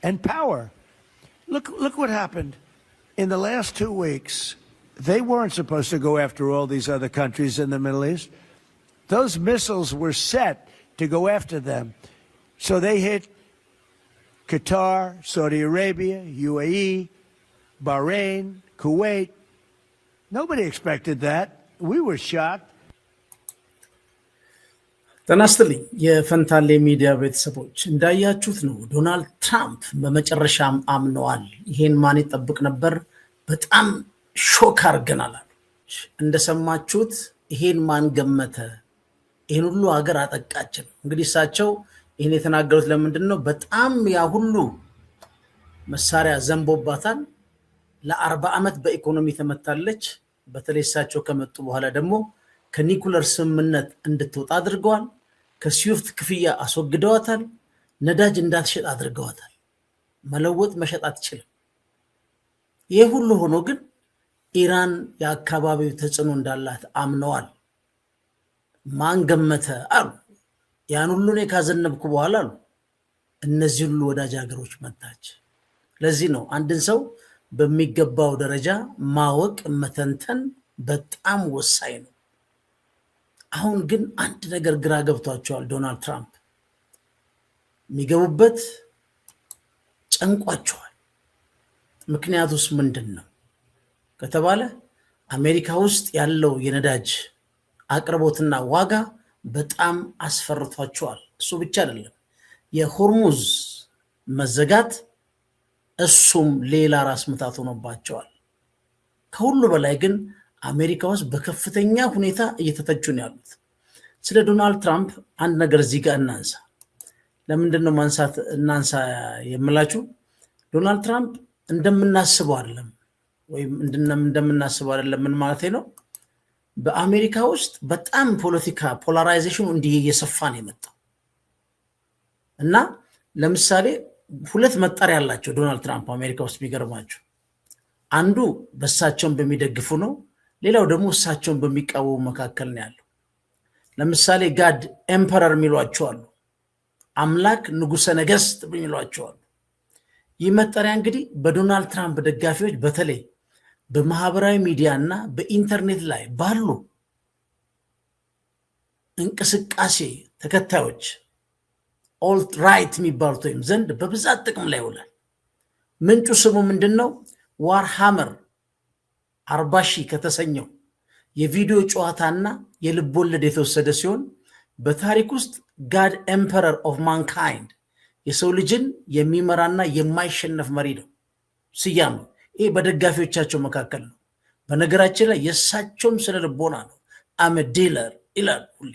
and power. Look what happened in the last 2 weeks. They weren't supposed to go after all these other countries in the Middle East. Those missiles were set to go after them. So they hit Qatar, Saudi Arabia, UAE, Bahrain, Kuwait. Nobody expected that. We were shocked. ተናስተልኝ የፈንታሌ ሚዲያ ቤተሰቦች እንዳያችሁት ነው ዶናልድ ትራምፕ በመጨረሻም አምነዋል። ይሄን ማን ይጠብቅ ነበር? በጣም ሾክ አርገናል። እንደሰማችሁት ይሄን ማን ገመተ? ይሄን ሁሉ ሀገር አጠቃችን። እንግዲህ እሳቸው ይሄን የተናገሩት ለምንድነው? በጣም ያ ሁሉ መሳሪያ ዘንቦባታል። ለ40 ዓመት በኢኮኖሚ ተመታለች። በተለይ እሳቸው ከመጡ በኋላ ደግሞ ከኒኩለር ስምምነት እንድትወጣ አድርገዋል። ከስዊፍት ክፍያ አስወግደዋታል። ነዳጅ እንዳትሸጥ አድርገዋታል። መለወጥ መሸጥ አትችልም። ይሄ ሁሉ ሆኖ ግን ኢራን የአካባቢው ተጽዕኖ እንዳላት አምነዋል። ማን ገመተ አሉ። ያን ሁሉ ነው ካዘነብኩ በኋላ አሉ እነዚህ ሁሉ ወዳጅ ሀገሮች መጣች። ለዚህ ነው አንድን ሰው በሚገባው ደረጃ ማወቅ መተንተን በጣም ወሳኝ ነው። አሁን ግን አንድ ነገር ግራ ገብቷቸዋል። ዶናልድ ትራምፕ የሚገቡበት ጨንቋቸዋል። ምክንያቱስ ምንድነው ከተባለ አሜሪካ ውስጥ ያለው የነዳጅ አቅርቦትና ዋጋ በጣም አስፈርቷቸዋል። እሱ ብቻ አይደለም፣ የሆርሙዝ መዘጋት እሱም ሌላ ራስ ምታት ሆኖባቸዋል። ከሁሉ በላይ ግን አሜሪካ ውስጥ በከፍተኛ ሁኔታ እየተተቹ ነው ያሉት። ስለ ዶናልድ ትራምፕ አንድ ነገር እዚህ ጋር እናንሳ። ለምንድነው ማንሳት እናንሳ የምላችሁ? ዶናልድ ትራምፕ እንደምናስበው አይደለም፣ ወይም እንደምናስበው አይደለም። ምን ማለት ነው? በአሜሪካ ውስጥ በጣም ፖለቲካ ፖላራይዜሽኑ እንዲህ እየሰፋ ነው የመጣው እና ለምሳሌ ሁለት መጣሪያ ያላቸው ዶናልድ ትራምፕ አሜሪካ ውስጥ ቢገርማችሁ፣ አንዱ በእሳቸውን በሚደግፉ ነው፣ ሌላው ደግሞ እሳቸውን በሚቃወሙ መካከል ነው ያለው። ለምሳሌ ጋድ ኤምፐረር የሚሏቸው አሉ፣ አምላክ ንጉሠ ነገሥት የሚሏቸው አሉ። ይህ መጠሪያ እንግዲህ በዶናልድ ትራምፕ ደጋፊዎች በተለይ በማህበራዊ ሚዲያ እና በኢንተርኔት ላይ ባሉ እንቅስቃሴ ተከታዮች ኦልት ራይት የሚባሉት ወይም ዘንድ በብዛት ጥቅም ላይ ይውላል። ምንጩ ስሙ ምንድነው? ዋርሃመር 40,000 ከተሰኘው የቪዲዮ ጨዋታና የልብ ወለድ የተወሰደ ሲሆን በታሪክ ውስጥ ጋድ ኤምፐረር ኦፍ ማንካይንድ የሰው ልጅን የሚመራና የማይሸነፍ መሪ ነው ስያሜው። ይህ በደጋፊዎቻቸው መካከል ነው። በነገራችን ላይ የእሳቸውም ስለ ልቦና ነው። አም ዲለር ይላል ሁሌ።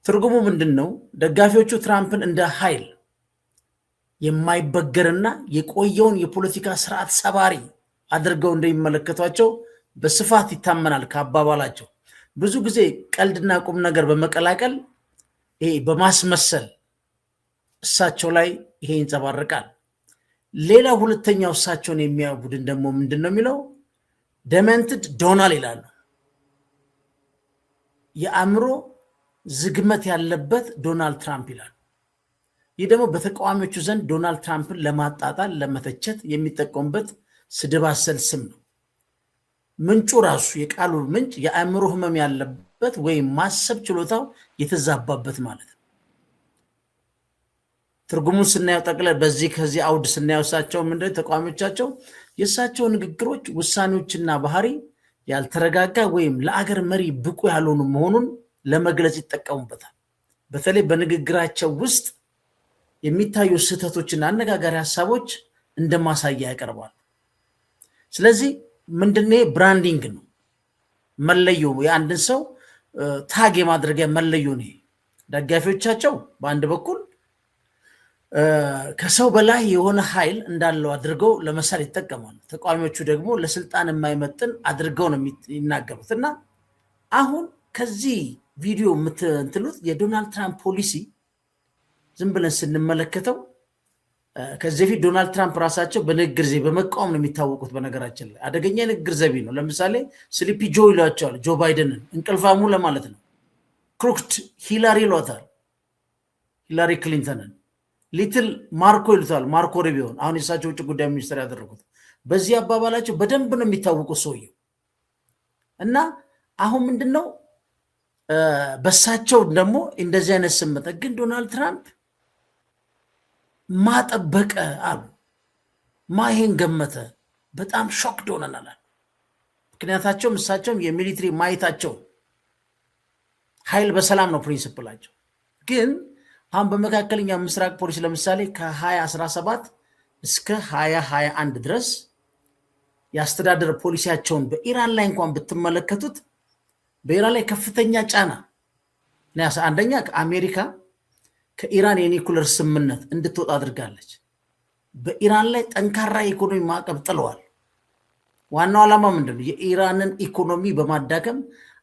ትርጉሙ ምንድነው? ደጋፊዎቹ ትራምፕን እንደ ኃይል የማይበገርና የቆየውን የፖለቲካ ስርዓት ሰባሪ አድርገው እንደሚመለከቷቸው በስፋት ይታመናል። ከአባባላቸው ብዙ ጊዜ ቀልድና ቁም ነገር በመቀላቀል ይሄ በማስመሰል እሳቸው ላይ ይሄ ይንጸባረቃል። ሌላ ሁለተኛው እሳቸውን የሚያዩ ቡድን ደግሞ ምንድነው የሚለው? ደመንትድ ዶናልድ ይላሉ። የአእምሮ ዝግመት ያለበት ዶናልድ ትራምፕ ይላሉ። ይህ ደግሞ በተቃዋሚዎቹ ዘንድ ዶናልድ ትራምፕን ለማጣጣል ለመተቸት የሚጠቀሙበት ስድብ አዘል ስም ነው። ምንጩ ራሱ የቃሉ ምንጭ የአእምሮ ህመም ያለበት ወይም ማሰብ ችሎታው የተዛባበት ማለት ነው። ትርጉሙን ስናየው ጠቅለል በዚህ ከዚህ አውድ ስናየው እሳቸው ምንድነው ተቃዋሚዎቻቸው የእሳቸው ንግግሮች፣ ውሳኔዎችና ባህሪ ያልተረጋጋ ወይም ለአገር መሪ ብቁ ያልሆኑ መሆኑን ለመግለጽ ይጠቀሙበታል። በተለይ በንግግራቸው ውስጥ የሚታዩ ስህተቶችና አነጋጋሪ ሀሳቦች እንደማሳያ ያቀርባሉ። ስለዚህ ምንድነው? ብራንዲንግ ነው፣ መለዮ፣ የአንድን ሰው ታግ የማድረጊያ መለዮ ነው። ደጋፊዎቻቸው በአንድ በኩል ከሰው በላይ የሆነ ኃይል እንዳለው አድርገው ለመሳል ይጠቀማሉ። ተቃዋሚዎቹ ደግሞ ለስልጣን የማይመጥን አድርገው ነው የሚናገሩት። እና አሁን ከዚህ ቪዲዮ የምትሉት የዶናልድ ትራምፕ ፖሊሲ ዝም ብለን ስንመለከተው ከዚህ በፊት ዶናልድ ትራምፕ ራሳቸው በንግግር ዘይቤ በመቃወም ነው የሚታወቁት። በነገራችን ላይ አደገኛ ንግግር ዘይቤ ነው። ለምሳሌ ስሊፒ ጆ ይሏቸዋል ጆ ባይደንን፣ እንቅልፋሙ ለማለት ነው። ክሩክድ ሂላሪ ይሏታል ሂላሪ ክሊንተንን። ሊትል ማርኮ ይሉታል፣ ማርኮ ሩቢዮን አሁን የእሳቸው ውጭ ጉዳይ ሚኒስትር ያደረጉት። በዚህ አባባላቸው በደንብ ነው የሚታወቁት ሰውየው። እና አሁን ምንድነው በሳቸው ደግሞ እንደዚህ አይነት ስመጠ ግን ዶናልድ ትራምፕ ማጠበቀ አሉ ማይሄን ገመተ በጣም ሾክድ ሆነናል። ምክንያታቸውም እሳቸውም የሚሊትሪ ማየታቸው ኃይል በሰላም ነው ፕሪንሲፕላቸው። ግን አሁን በመካከለኛ ምስራቅ ፖሊሲ ለምሳሌ ከ2017 እስከ 2021 ድረስ የአስተዳደር ፖሊሲያቸውን በኢራን ላይ እንኳን ብትመለከቱት በኢራን ላይ ከፍተኛ ጫና አንደኛ አሜሪካ ከኢራን የኒኩለር ስምምነት እንድትወጣ አድርጋለች። በኢራን ላይ ጠንካራ የኢኮኖሚ ማዕቀብ ጥለዋል። ዋናው ዓላማ ምንድነው? የኢራንን ኢኮኖሚ በማዳከም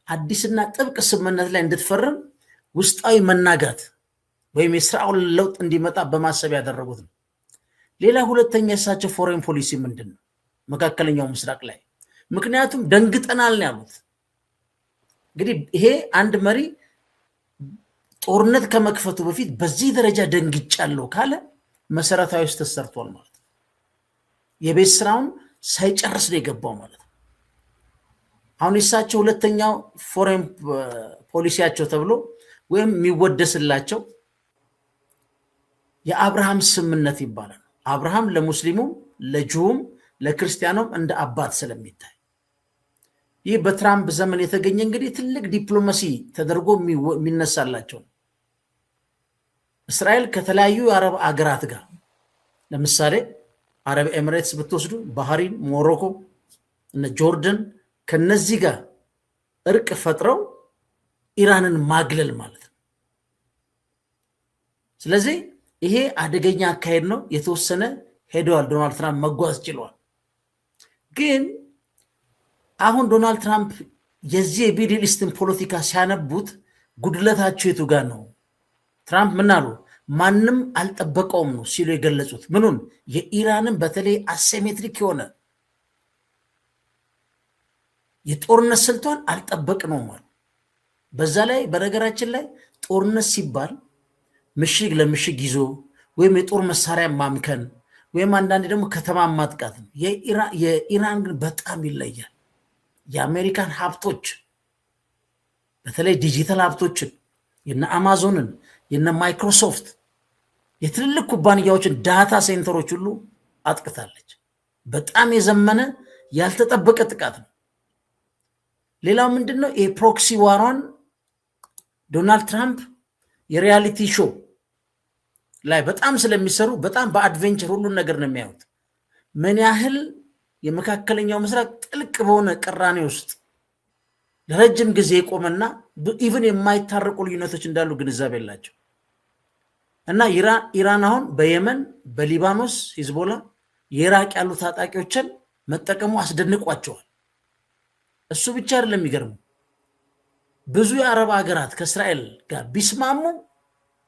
አዲስና ጥብቅ ስምምነት ላይ እንድትፈርም ውስጣዊ መናጋት ወይም የስርዓውን ለውጥ እንዲመጣ በማሰብ ያደረጉት ነው። ሌላ ሁለተኛ የእሳቸው ፎሬን ፖሊሲ ምንድን ነው? መካከለኛው ምስራቅ ላይ ምክንያቱም ደንግጠናል ነው ያሉት። እንግዲህ ይሄ አንድ መሪ ጦርነት ከመክፈቱ በፊት በዚህ ደረጃ ደንግጫለሁ ካለ መሰረታዊ ስህተት ሰርቷል ማለት ነው። የቤት ስራውን ሳይጨርስ ነው የገባው ማለት ነው። አሁን የእሳቸው ሁለተኛው ፎሬን ፖሊሲያቸው ተብሎ ወይም የሚወደስላቸው የአብርሃም ስምምነት ይባላል። አብርሃም ለሙስሊሙም ለጁውም ለክርስቲያኑም እንደ አባት ስለሚታይ ይህ በትራምፕ ዘመን የተገኘ እንግዲህ ትልቅ ዲፕሎማሲ ተደርጎ የሚነሳላቸው ነው። እስራኤል ከተለያዩ የአረብ አገራት ጋር ለምሳሌ አረብ ኤሚሬትስ ብትወስዱ፣ ባህሪን፣ ሞሮኮ፣ እነ ጆርደን ከነዚህ ጋር እርቅ ፈጥረው ኢራንን ማግለል ማለት ነው። ስለዚህ ይሄ አደገኛ አካሄድ ነው። የተወሰነ ሄደዋል። ዶናልድ ትራምፕ መጓዝ ችለዋል። ግን አሁን ዶናልድ ትራምፕ የዚህ የሚድል ኢስትን ፖለቲካ ሲያነቡት ጉድለታቸው የቱ ጋር ነው? ትራምፕ ምን አሉ? ማንም አልጠበቀውም ነው ሲሉ የገለጹት። ምኑን? የኢራንን በተለይ አሴሜትሪክ የሆነ የጦርነት ስልቷን አልጠበቅነውም አሉ። በዛ ላይ በነገራችን ላይ ጦርነት ሲባል ምሽግ ለምሽግ ይዞ ወይም የጦር መሳሪያ ማምከን ወይም አንዳንዴ ደግሞ ከተማ ማጥቃት ነው። የኢራን ግን በጣም ይለያል። የአሜሪካን ሀብቶች በተለይ ዲጂታል ሀብቶችን የነ አማዞንን የነ ማይክሮሶፍት የትልልቅ ኩባንያዎችን ዳታ ሴንተሮች ሁሉ አጥቅታለች። በጣም የዘመነ ያልተጠበቀ ጥቃት ነው። ሌላው ምንድን ነው? የፕሮክሲ ዋሯን ዶናልድ ትራምፕ የሪያሊቲ ሾው ላይ በጣም ስለሚሰሩ በጣም በአድቬንቸር ሁሉን ነገር ነው የሚያዩት። ምን ያህል የመካከለኛው ምስራቅ ጥልቅ በሆነ ቅራኔ ውስጥ ለረጅም ጊዜ የቆመና ኢቭን የማይታረቁ ልዩነቶች እንዳሉ ግንዛቤ የላቸው እና ኢራን አሁን በየመን፣ በሊባኖስ ሂዝቦላ፣ የኢራቅ ያሉ ታጣቂዎችን መጠቀሙ አስደንቋቸዋል። እሱ ብቻ አይደለም የሚገርሙ ብዙ የአረብ ሀገራት ከእስራኤል ጋር ቢስማሙ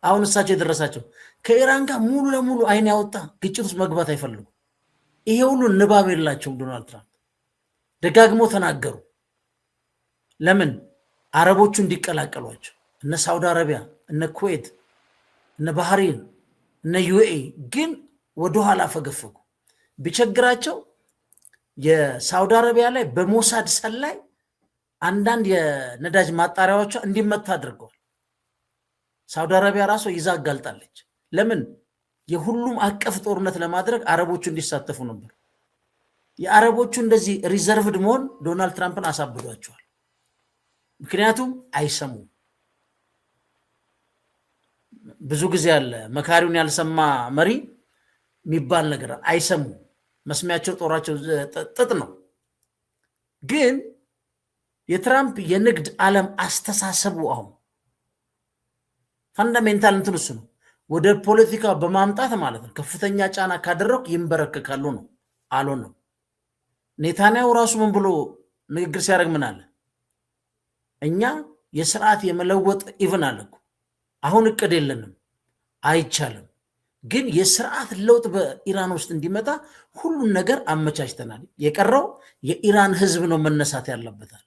አሁን እሳቸው የደረሳቸው ከኢራን ጋር ሙሉ ለሙሉ አይን ያወጣ ግጭት ውስጥ መግባት አይፈልጉም። ይሄ ሁሉ ንባብ የላቸውም። ዶናልድ ትራምፕ ደጋግሞ ተናገሩ። ለምን? አረቦቹ እንዲቀላቀሏቸው እነ ሳውዲ አረቢያ፣ እነ ኩዌት፣ እነ ባህሬን፣ እነ ዩኤ ግን ወደኋላ ፈገፈጉ። ቢቸግራቸው የሳውዲ አረቢያ ላይ በሞሳድ ሰላይ አንዳንድ የነዳጅ ማጣሪያዎቿ እንዲመታ አድርገዋል። ሳውዲ አረቢያ ራሷ ይዛ አጋልጣለች። ለምን? የሁሉም አቀፍ ጦርነት ለማድረግ አረቦቹ እንዲሳተፉ ነበር። የአረቦቹ እንደዚህ ሪዘርቭድ መሆን ዶናልድ ትራምፕን አሳብዷቸዋል። ምክንያቱም አይሰሙም። ብዙ ጊዜ አለ መካሪውን ያልሰማ መሪ የሚባል ነገር አይሰሙም። መስሚያቸው ጦራቸው ጥጥ ነው። ግን የትራምፕ የንግድ ዓለም አስተሳሰቡ አሁን ፈንዳሜንታል እንትን እሱ ነው። ወደ ፖለቲካ በማምጣት ማለት ነው ከፍተኛ ጫና ካደረኩ ይንበረከካሉ ነው። አልሆነም። ኔታንያሁ ራሱ ምን ብሎ ንግግር ሲያደርግ ምን አለ? እኛ የስርዓት የመለወጥ ኢቭን አለ እኮ አሁን እቅድ የለንም፣ አይቻልም። ግን የስርዓት ለውጥ በኢራን ውስጥ እንዲመጣ ሁሉን ነገር አመቻችተናል። የቀረው የኢራን ህዝብ ነው መነሳት ያለበታል።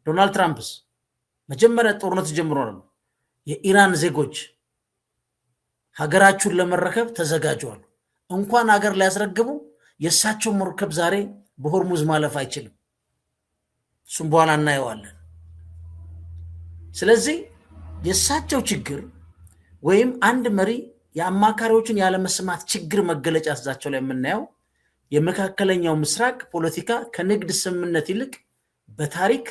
ዶናልድ ትራምፕስ መጀመሪያ ጦርነቱ ጀምሮ ነው የኢራን ዜጎች ሀገራችሁን ለመረከብ ተዘጋጁ። እንኳን ሀገር ሊያስረግቡ የእሳቸው መርከብ ዛሬ በሆርሙዝ ማለፍ አይችልም። እሱም በኋላ እናየዋለን። ስለዚህ የእሳቸው ችግር ወይም አንድ መሪ የአማካሪዎችን ያለመስማት ችግር መገለጫ እዛቸው ላይ የምናየው የመካከለኛው ምስራቅ ፖለቲካ ከንግድ ስምምነት ይልቅ በታሪክ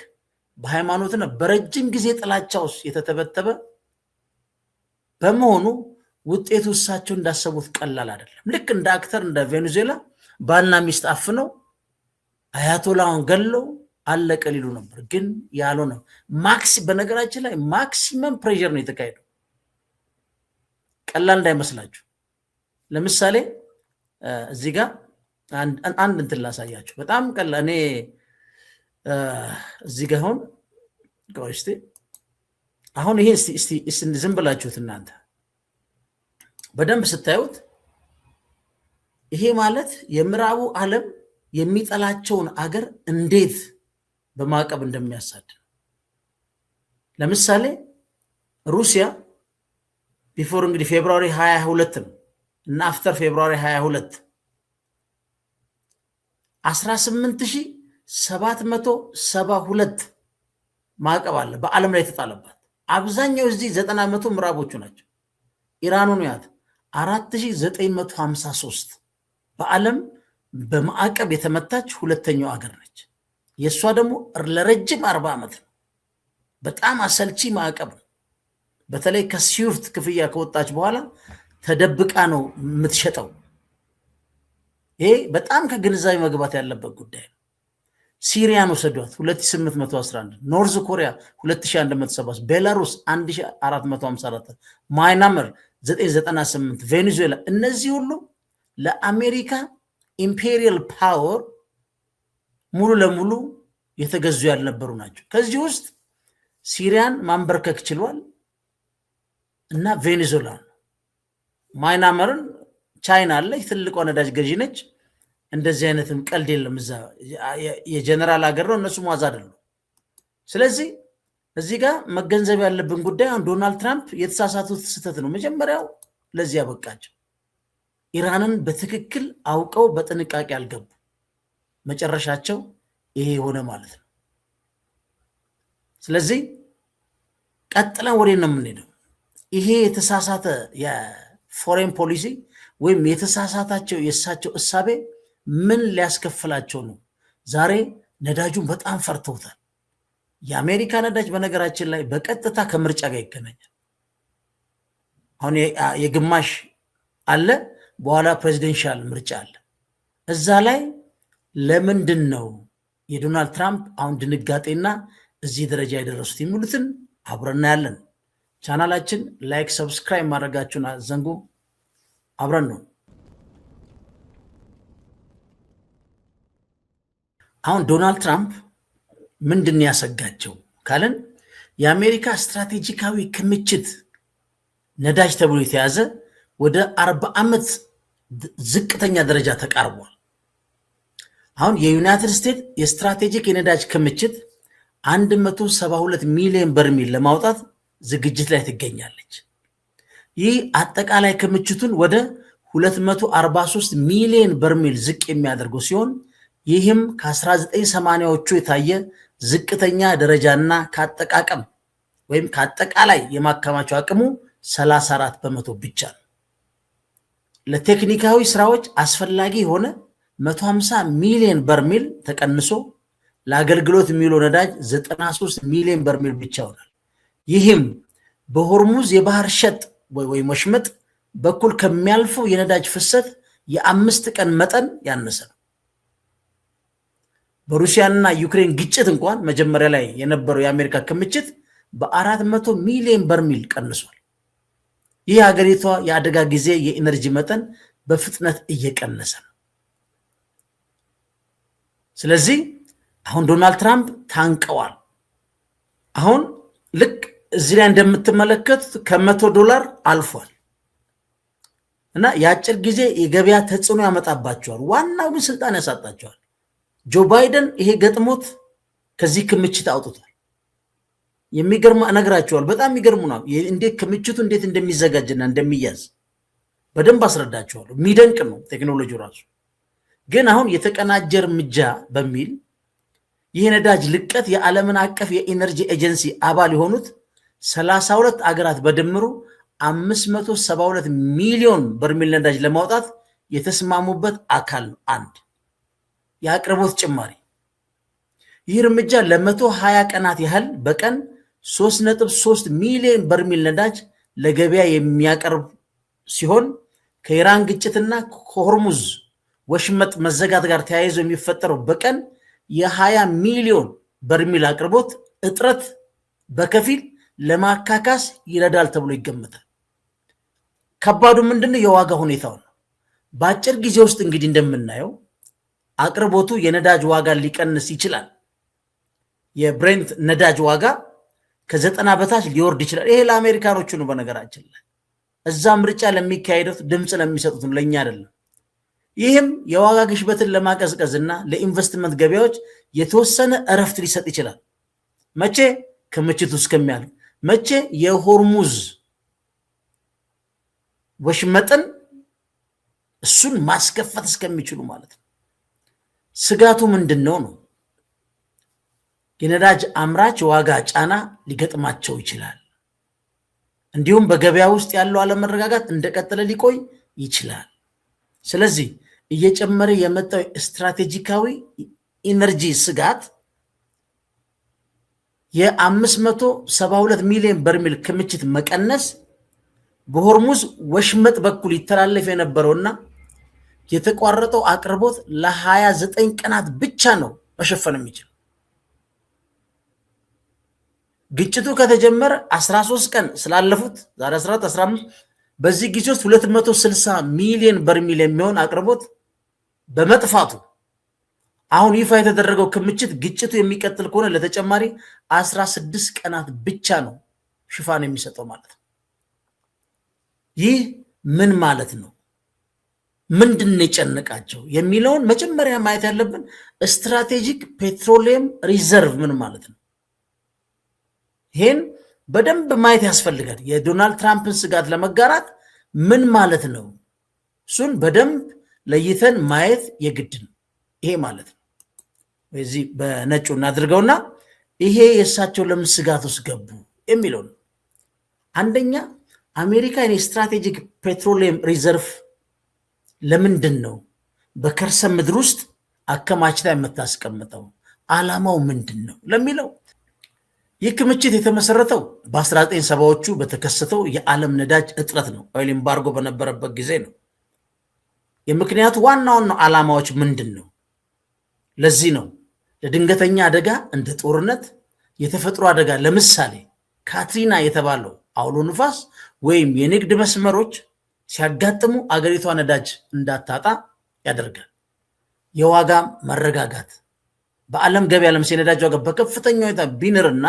በሃይማኖትና በረጅም ጊዜ ጥላቻ ውስጥ የተተበተበ በመሆኑ ውጤቱ እሳቸው እንዳሰቡት ቀላል አይደለም። ልክ እንደ አክተር እንደ ቬኔዙዌላ ባልና ሚስት አፍነው አያቶላውን ገለው አለቀ ሊሉ ነበር፣ ግን ያልሆነ በነገራችን ላይ ማክሲመም ፕሬዠር ነው የተካሄደው። ቀላል እንዳይመስላችሁ። ለምሳሌ እዚህ ጋር አንድ እንትን ላሳያችሁ፣ በጣም ቀላል። እኔ እዚህ ጋር አሁን ይሄ ዝም ብላችሁት እናንተ በደንብ ስታዩት ይሄ ማለት የምዕራቡ ዓለም የሚጠላቸውን አገር እንዴት በማዕቀብ እንደሚያሳድ። ለምሳሌ ሩሲያ ቢፎር እንግዲህ ፌብሩዋሪ 22 ነው እና አፍተር ፌብሩዋሪ 22 18772 ማዕቀብ አለ በዓለም ላይ የተጣለባት። አብዛኛው እዚህ 90% ምዕራቦቹ ናቸው። ኢራኑን ያት 4953 በዓለም በማዕቀብ የተመታች ሁለተኛው አገር ነች። የእሷ ደግሞ ለረጅም 40 ዓመት ነው። በጣም አሰልቺ ማዕቀብ ነው። በተለይ ከስዊፍት ክፍያ ከወጣች በኋላ ተደብቃ ነው የምትሸጠው። ይሄ በጣም ከግንዛቤ መግባት ያለበት ጉዳይ ነው። ሲሪያን ወሰዷት 2811፣ ኖርዝ ኮሪያ 2107፣ ቤላሩስ 1454፣ ማይናመር 998፣ ቬኔዙዌላ። እነዚህ ሁሉ ለአሜሪካ ኢምፔሪያል ፓወር ሙሉ ለሙሉ የተገዙ ያልነበሩ ናቸው። ከዚህ ውስጥ ሲሪያን ማንበርከክ ችሏል እና ቬኔዙዌላ ነው። ማይናመርን ቻይና አለች፣ ትልቋ ነዳጅ ገዢ ነች። እንደዚህ አይነትም ቀልድ የለም። እዛ የጀነራል ሀገር ነው፣ እነሱ ዋዛ አይደሉም። ስለዚህ እዚህ ጋር መገንዘብ ያለብን ጉዳይ ዶናልድ ትራምፕ የተሳሳቱት ስህተት ነው መጀመሪያው ለዚህ ያበቃቸው። ኢራንን በትክክል አውቀው በጥንቃቄ አልገቡ። መጨረሻቸው ይሄ ሆነ ማለት ነው። ስለዚህ ቀጥለን ወዴት ነው የምንሄደው? ይሄ የተሳሳተ የፎሬን ፖሊሲ ወይም የተሳሳታቸው የእሳቸው እሳቤ ምን ሊያስከፍላቸው ነው? ዛሬ ነዳጁን በጣም ፈርተውታል። የአሜሪካ ነዳጅ በነገራችን ላይ በቀጥታ ከምርጫ ጋር ይገናኛል። አሁን የግማሽ አለ፣ በኋላ ፕሬዚደንሻል ምርጫ አለ። እዛ ላይ ለምንድን ነው የዶናልድ ትራምፕ አሁን ድንጋጤና እዚህ ደረጃ የደረሱት የሚሉትን አብረን እናያለን። ቻናላችን ላይክ፣ ሰብስክራይብ ማድረጋችሁን አትዘንጉ። አብረን ነው። አሁን ዶናልድ ትራምፕ ምንድን ያሰጋቸው ካለን የአሜሪካ ስትራቴጂካዊ ክምችት ነዳጅ ተብሎ የተያዘ ወደ 40 ዓመት ዝቅተኛ ደረጃ ተቃርቧል። አሁን የዩናይትድ ስቴትስ የስትራቴጂክ የነዳጅ ክምችት 172 ሚሊዮን በርሜል ለማውጣት ዝግጅት ላይ ትገኛለች። ይህ አጠቃላይ ክምችቱን ወደ 243 ሚሊዮን በርሜል ዝቅ የሚያደርገው ሲሆን ይህም ከ1980ዎቹ የታየ ዝቅተኛ ደረጃና ከአጠቃቀም ወይም ከአጠቃላይ የማከማቸው አቅሙ 34 በመቶ ብቻ ነው። ለቴክኒካዊ ስራዎች አስፈላጊ የሆነ 150 ሚሊዮን በርሜል ተቀንሶ ለአገልግሎት የሚውለው ነዳጅ 93 ሚሊዮን በርሜል ብቻ ይሆናል። ይህም በሆርሙዝ የባህር ሸጥ ወይም ወሽመጥ በኩል ከሚያልፈው የነዳጅ ፍሰት የ5 ቀን መጠን ያነሰ ነው። በሩሲያና ዩክሬን ግጭት እንኳን መጀመሪያ ላይ የነበረው የአሜሪካ ክምችት በ400 ሚሊዮን በርሜል ቀንሷል። ይህ ሀገሪቷ የአደጋ ጊዜ የኢነርጂ መጠን በፍጥነት እየቀነሰ ነው። ስለዚህ አሁን ዶናልድ ትራምፕ ታንቀዋል። አሁን ልክ እዚህ ላይ እንደምትመለከቱት $100 አልፏል እና የአጭር ጊዜ የገበያ ተጽዕኖ ያመጣባቸዋል። ዋናው ግን ስልጣን ያሳጣቸዋል። ጆ ባይደን ይሄ ገጥሞት ከዚህ ክምችት አውጥቷል። የሚገርም እነግራቸዋል። በጣም የሚገርሙ ነው እንዴት ክምችቱ እንዴት እንደሚዘጋጅና እንደሚያዝ በደንብ አስረዳችኋለሁ። የሚደንቅ ነው ቴክኖሎጂው ራሱ። ግን አሁን የተቀናጀ እርምጃ በሚል ይህ ነዳጅ ልቀት የዓለምን አቀፍ የኢነርጂ ኤጀንሲ አባል የሆኑት 32 አገራት በድምሩ 572 ሚሊዮን በርሜል ነዳጅ ለማውጣት የተስማሙበት አካል ነው። አንድ የአቅርቦት ጭማሪ። ይህ እርምጃ ለ120 ቀናት ያህል በቀን 3.3 ሚሊዮን በርሜል ነዳጅ ለገበያ የሚያቀርብ ሲሆን ከኢራን ግጭትና ከሆርሙዝ ወሽመጥ መዘጋት ጋር ተያይዞ የሚፈጠረው በቀን የ20 ሚሊዮን በርሜል አቅርቦት እጥረት በከፊል ለማካካስ ይረዳል ተብሎ ይገመታል። ከባዱ ምንድነው? የዋጋ ሁኔታው ነው። በአጭር ጊዜ ውስጥ እንግዲህ እንደምናየው አቅርቦቱ የነዳጅ ዋጋ ሊቀንስ ይችላል። የብሬንት ነዳጅ ዋጋ ከ90 በታች ሊወርድ ይችላል። ይሄ ለአሜሪካኖቹ ነው። በነገራችን ላይ እዛ ምርጫ ለሚካሄዱት ድምፅ ለሚሰጡት ነው፣ ለእኛ አይደለም። ይህም የዋጋ ግሽበትን ለማቀዝቀዝና ለኢንቨስትመንት ገበያዎች የተወሰነ እረፍት ሊሰጥ ይችላል። መቼ? ክምችቱ እስከሚያልቅ። መቼ? የሆርሙዝ ወሽመጥን እሱን ማስከፈት እስከሚችሉ ማለት ነው። ስጋቱ ምንድን ነው? የነዳጅ አምራች ዋጋ ጫና ሊገጥማቸው ይችላል። እንዲሁም በገበያ ውስጥ ያለው አለመረጋጋት እንደቀጠለ ሊቆይ ይችላል። ስለዚህ እየጨመረ የመጣው ስትራቴጂካዊ ኢነርጂ ስጋት የ572 ሚሊዮን በርሜል ክምችት መቀነስ በሆርሙዝ ወሽመጥ በኩል ይተላለፍ የነበረውና የተቋረጠው አቅርቦት ለ29 ቀናት ብቻ ነው መሸፈን የሚችል። ግጭቱ ከተጀመረ 13 ቀን ስላለፉት ዛሬ 14 15 በዚህ ጊዜ ውስጥ 260 ሚሊዮን በርሜል የሚሆን አቅርቦት በመጥፋቱ አሁን ይፋ የተደረገው ክምችት ግጭቱ የሚቀጥል ከሆነ ለተጨማሪ 16 ቀናት ብቻ ነው ሽፋን የሚሰጠው ማለት ነው። ይህ ምን ማለት ነው? ምንድን ነው የጨነቃቸው የሚለውን መጀመሪያ ማየት ያለብን ስትራቴጂክ ፔትሮሊየም ሪዘርቭ ምን ማለት ነው? ይህን በደንብ ማየት ያስፈልጋል። የዶናልድ ትራምፕን ስጋት ለመጋራት ምን ማለት ነው? እሱን በደንብ ለይተን ማየት የግድ ነው። ይሄ ማለት ነው በዚህ በነጩ እናድርገውና ይሄ የእሳቸው ለምን ስጋት ውስጥ ገቡ የሚለው ነው። አንደኛ አሜሪካ የስትራቴጂክ ፔትሮሊየም ሪዘርቭ ለምንድን ነው በከርሰ ምድር ውስጥ አከማችታ የምታስቀምጠው? ዓላማው ምንድን ነው ለሚለው ይህ ክምችት የተመሰረተው በ1970ዎቹ በተከሰተው የዓለም ነዳጅ እጥረት ነው። ኦይል ኤምባርጎ በነበረበት ጊዜ ነው። የምክንያቱ ዋና ዋና ዓላማዎች ምንድን ነው? ለዚህ ነው ለድንገተኛ አደጋ እንደ ጦርነት፣ የተፈጥሮ አደጋ ለምሳሌ ካትሪና የተባለው አውሎ ንፋስ ወይም የንግድ መስመሮች ሲያጋጥሙ አገሪቷ ነዳጅ እንዳታጣ ያደርጋል። የዋጋ መረጋጋት በዓለም ገበያ ለምሳሌ ነዳጅ ዋጋ በከፍተኛ ሁኔታ ቢንርና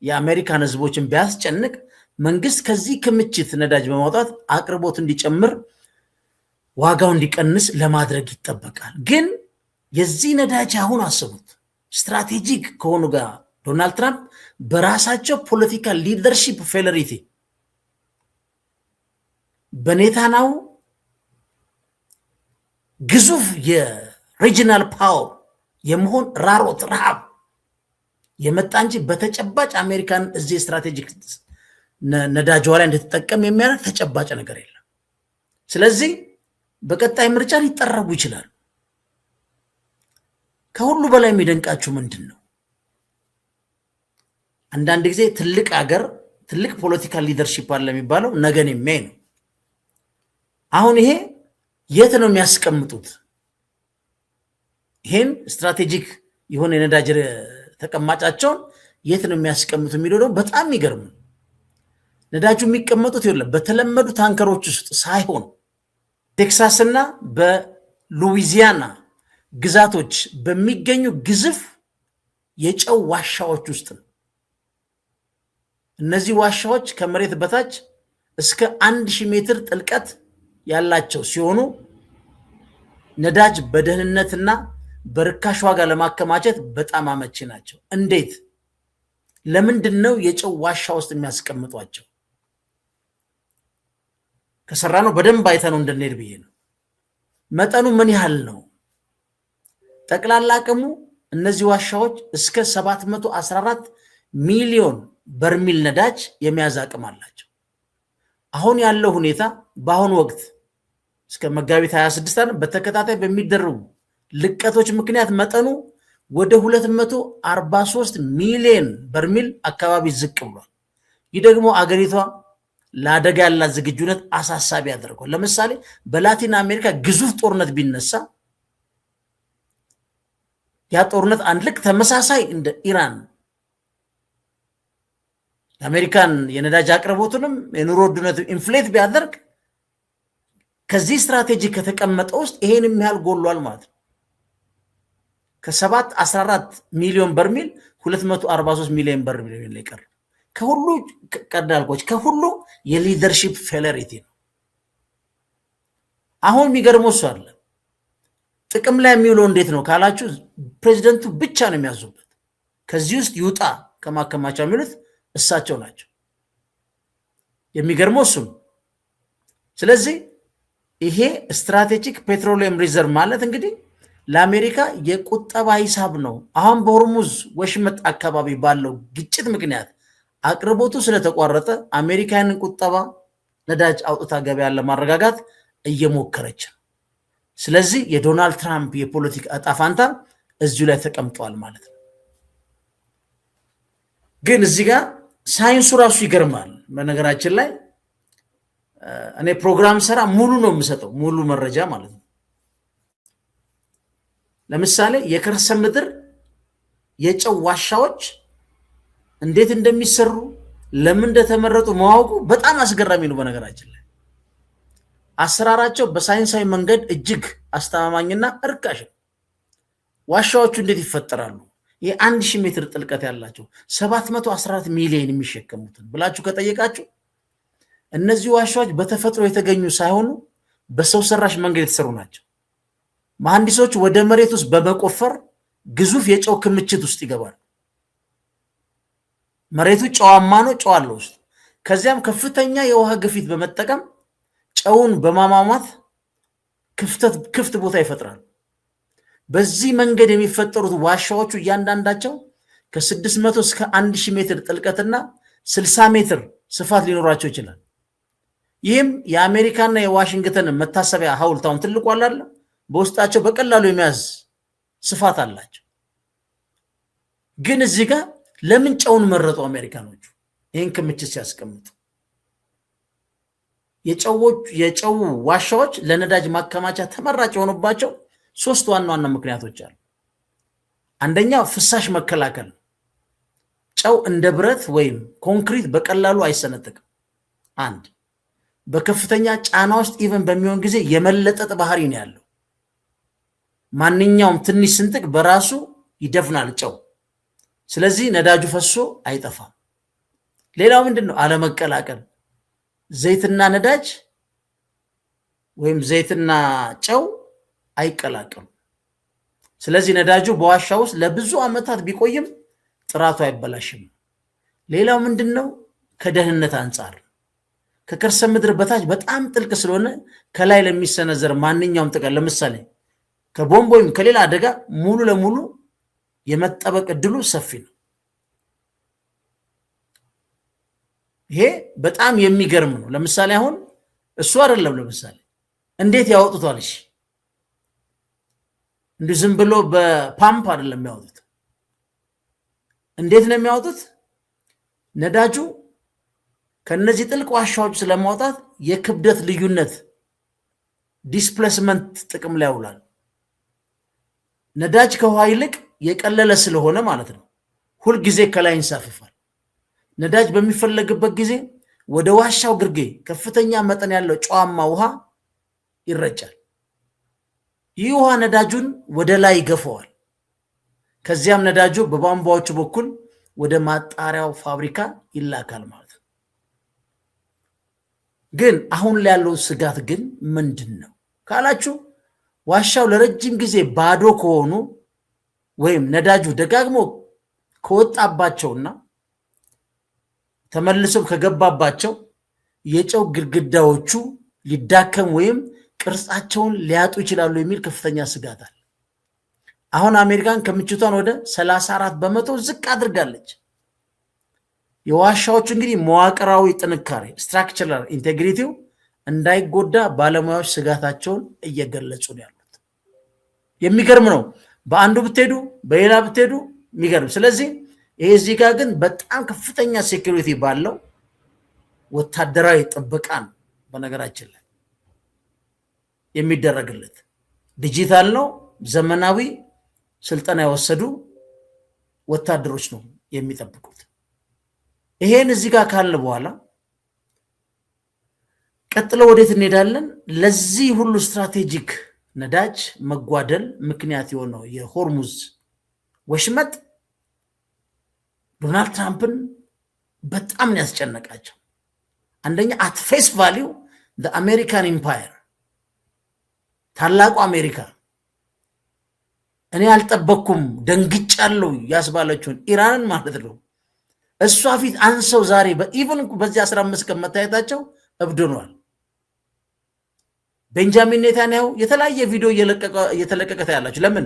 የአሜሪካን ሕዝቦችን ቢያስጨንቅ መንግስት ከዚህ ክምችት ነዳጅ በማውጣት አቅርቦት እንዲጨምር ዋጋው እንዲቀንስ ለማድረግ ይጠበቃል። ግን የዚህ ነዳጅ አሁን አስቡት ስትራቴጂክ ከሆኑ ጋር ዶናልድ ትራምፕ በራሳቸው ፖለቲካል ሊደርሺፕ ፌለሪቲ በኔታንያሁ ግዙፍ የሪጂናል ፓወር የመሆን ራሮት ረሃብ የመጣ እንጂ በተጨባጭ አሜሪካን እዚህ ስትራቴጂክ ነዳጇ ላይ እንድትጠቀም የሚያደርግ ተጨባጭ ነገር የለም። ስለዚህ በቀጣይ ምርጫ ሊጠረጉ ይችላሉ። ከሁሉ በላይ የሚደንቃችሁ ምንድን ነው? አንዳንድ ጊዜ ትልቅ አገር ትልቅ ፖለቲካል ሊደርሺፕ አለ የሚባለው ነገን የሚያይ ነው። አሁን ይሄ የት ነው የሚያስቀምጡት? ይሄን ስትራቴጂክ የሆነ የነዳጅ ተቀማጫቸውን የት ነው የሚያስቀምጡ የሚለው ደግሞ በጣም የሚገርም ነው። ነዳጁ የሚቀመጡት ይኸውልህ በተለመዱ ታንከሮች ውስጥ ሳይሆን ቴክሳስና በሉዊዚያና ግዛቶች በሚገኙ ግዙፍ የጨው ዋሻዎች ውስጥ ነው። እነዚህ ዋሻዎች ከመሬት በታች እስከ 1000 ሜትር ጥልቀት ያላቸው ሲሆኑ ነዳጅ በደህንነትና በርካሽ ዋጋ ለማከማቸት በጣም አመቺ ናቸው። እንዴት? ለምንድን ነው የጨው ዋሻ ውስጥ የሚያስቀምጧቸው? ከሰራ ነው በደንብ አይተነው እንድንሄድ ብዬ ነው። መጠኑ ምን ያህል ነው? ጠቅላላ አቅሙ እነዚህ ዋሻዎች እስከ 714 ሚሊዮን በርሚል ነዳጅ የመያዝ አቅም አላቸው። አሁን ያለው ሁኔታ በአሁኑ ወቅት እስከ መጋቢት 26 በተከታታይ በሚደረጉ ልቀቶች ምክንያት መጠኑ ወደ 243 ሚሊዮን በርሚል አካባቢ ዝቅ ብሏል። ይህ ደግሞ አገሪቷ ለአደጋ ያላት ዝግጁነት አሳሳቢ ያደርገዋል። ለምሳሌ በላቲን አሜሪካ ግዙፍ ጦርነት ቢነሳ ያ ጦርነት አንድ ልክ ተመሳሳይ እንደ ኢራን የአሜሪካን የነዳጅ አቅርቦቱንም የኑሮ ውድነቱ ኢንፍሌት ቢያደርግ ከዚህ ስትራቴጂ ከተቀመጠ ውስጥ ይሄን የሚያህል ጎሏል ማለት ነው። ከ714 ሚሊዮን በርሚል 243 ሚሊዮን በርሚል ላይ ቀረ። ከሁሉ ቀዳልቆች ከሁሉ የሊደርሺፕ ፌለሪቲ ነው። አሁን የሚገርመው እሱ አለ። ጥቅም ላይ የሚውለው እንዴት ነው ካላችሁ ፕሬዚደንቱ ብቻ ነው የሚያዙበት። ከዚህ ውስጥ ይውጣ ከማከማቻ የሚሉት እሳቸው ናቸው። የሚገርመው እሱ ነው። ስለዚህ ይሄ ስትራቴጂክ ፔትሮሊየም ሪዘርቭ ማለት እንግዲህ ለአሜሪካ የቁጠባ ሂሳብ ነው። አሁን በሆርሙዝ ወሽመጥ አካባቢ ባለው ግጭት ምክንያት አቅርቦቱ ስለተቋረጠ አሜሪካንን ቁጠባ ነዳጅ አውጥታ ገበያን ለማረጋጋት እየሞከረች ነው። ስለዚህ የዶናልድ ትራምፕ የፖለቲካ እጣ ፋንታ እዚሁ ላይ ተቀምጧል ማለት ነው። ግን እዚህ ጋር ሳይንሱ ራሱ ይገርማል። በነገራችን ላይ እኔ ፕሮግራም ሰራ ሙሉ ነው የምሰጠው፣ ሙሉ መረጃ ማለት ነው። ለምሳሌ የከርሰ ምድር የጨው ዋሻዎች እንዴት እንደሚሰሩ ለምን እንደተመረጡ ማወቁ በጣም አስገራሚ ነው። በነገራችን ላይ አሰራራቸው በሳይንሳዊ መንገድ እጅግ አስተማማኝና እርካሽ ነው። ዋሻዎቹ እንዴት ይፈጠራሉ? የ1000 ሜትር ጥልቀት ያላቸው 714 ሚሊዮን የሚሸከሙትን ብላችሁ ከጠየቃችሁ እነዚህ ዋሻዎች በተፈጥሮ የተገኙ ሳይሆኑ በሰው ሰራሽ መንገድ የተሰሩ ናቸው። መሐንዲሶች ወደ መሬት ውስጥ በመቆፈር ግዙፍ የጨው ክምችት ውስጥ ይገባሉ። መሬቱ ጨዋማ ነው፣ ጨው አለው ውስጥ። ከዚያም ከፍተኛ የውሃ ግፊት በመጠቀም ጨውን በማሟሟት ክፍት ቦታ ይፈጥራሉ። በዚህ መንገድ የሚፈጠሩት ዋሻዎቹ እያንዳንዳቸው ከ600 እስከ 1000 ሜትር ጥልቀትና 60 ሜትር ስፋት ሊኖራቸው ይችላል። ይህም የአሜሪካና የዋሽንግተን መታሰቢያ ሐውልት አሁን ትልቁ አላለ በውስጣቸው በቀላሉ የሚያዝ ስፋት አላቸው። ግን እዚህ ጋር ለምን ጨውን መረጡ አሜሪካኖቹ? ይህን ክምችት ሲያስቀምጡ የጨው ዋሻዎች ለነዳጅ ማከማቻ ተመራጭ የሆኑባቸው 3 ዋና ዋና ምክንያቶች አሉ። አንደኛው ፍሳሽ መከላከል ነው። ጨው እንደ ብረት ወይም ኮንክሪት በቀላሉ አይሰነጠቅም። አንድ በከፍተኛ ጫና ውስጥ ኢቨን በሚሆን ጊዜ የመለጠጥ ባህሪ ነው ያለው። ማንኛውም ትንሽ ስንጥቅ በራሱ ይደፍናል ጨው። ስለዚህ ነዳጁ ፈሶ አይጠፋም። ሌላው ምንድነው? አለመቀላቀል። ዘይትና ነዳጅ ወይም ዘይትና ጨው አይቀላቀሉም። ስለዚህ ነዳጁ በዋሻ ውስጥ ለብዙ ዓመታት ቢቆይም ጥራቱ አይበላሽም። ሌላው ምንድነው? ከደህንነት አንጻር ከከርሰ ምድር በታች በጣም ጥልቅ ስለሆነ ከላይ ለሚሰነዘር ማንኛውም ጥቃት ለምሳሌ ከቦምብ ወይም ከሌላ አደጋ ሙሉ ለሙሉ የመጠበቅ እድሉ ሰፊ ነው። ይሄ በጣም የሚገርም ነው። ለምሳሌ አሁን እሱ አይደለም፣ ለምሳሌ እንዴት ያወጡታል? እሺ እንዲህ ዝም ብሎ በፓምፕ አይደለም የሚያወጡት። እንዴት ነው የሚያወጡት? ነዳጁ ከነዚህ ጥልቅ ዋሻዎች ስለማውጣት የክብደት ልዩነት ዲስፕሌስመንት ጥቅም ላይ ያውላል። ነዳጅ ከውሃ ይልቅ የቀለለ ስለሆነ ማለት ነው ሁልጊዜ ከላይ ይንሳፈፋል። ነዳጅ በሚፈለግበት ጊዜ ወደ ዋሻው ግርጌ ከፍተኛ መጠን ያለው ጨዋማ ውሃ ይረጫል። ይህ ውሃ ነዳጁን ወደ ላይ ይገፈዋል። ከዚያም ነዳጁ በቧንቧዎቹ በኩል ወደ ማጣሪያው ፋብሪካ ይላካል ማለት ነው። ግን አሁን ላይ ያለው ስጋት ግን ምንድን ነው ካላችሁ ዋሻው ለረጅም ጊዜ ባዶ ከሆኑ ወይም ነዳጁ ደጋግሞ ከወጣባቸውና ተመልሶም ከገባባቸው የጨው ግድግዳዎቹ ሊዳከም ወይም ቅርጻቸውን ሊያጡ ይችላሉ የሚል ከፍተኛ ስጋት አለ። አሁን አሜሪካን ከምችቷን ወደ 34% ዝቅ አድርጋለች። የዋሻዎቹ እንግዲህ መዋቅራዊ ጥንካሬ ስትራክቸራል ኢንቴግሪቲው እንዳይጎዳ ባለሙያዎች ስጋታቸውን እየገለጹ ነው ያሉት። የሚገርም ነው። በአንዱ ብትሄዱ በሌላ ብትሄዱ የሚገርም። ስለዚህ ይሄ እዚህ ጋር ግን በጣም ከፍተኛ ሴኩሪቲ ባለው ወታደራዊ ጥበቃ ነው በነገራችን ላይ የሚደረግለት። ዲጂታል ነው፣ ዘመናዊ ስልጠና የወሰዱ ወታደሮች ነው የሚጠብቁት። ይሄን እዚህ ጋር ካለ በኋላ ቀጥሎ ወዴት እንሄዳለን? ለዚህ ሁሉ ስትራቴጂክ ነዳጅ መጓደል ምክንያት የሆነው የሆርሙዝ ወሽመጥ ዶናልድ ትራምፕን በጣም ያስጨነቃቸው። አንደኛ አት ፌስ ቫሊው አሜሪካን ኢምፓየር ታላቁ አሜሪካ እኔ አልጠበቅኩም ደንግጫለሁ ያስባለችውን ኢራንን ማለት ነው እሷ ፊት አንሰው ዛሬ በኢቨን በዚህ 15 ቀን መታየታቸው እብድኗል። ቤንጃሚን ኔታንያሁ የተለያየ ቪዲዮ እየተለቀቀ ታያላችሁ። ለምን?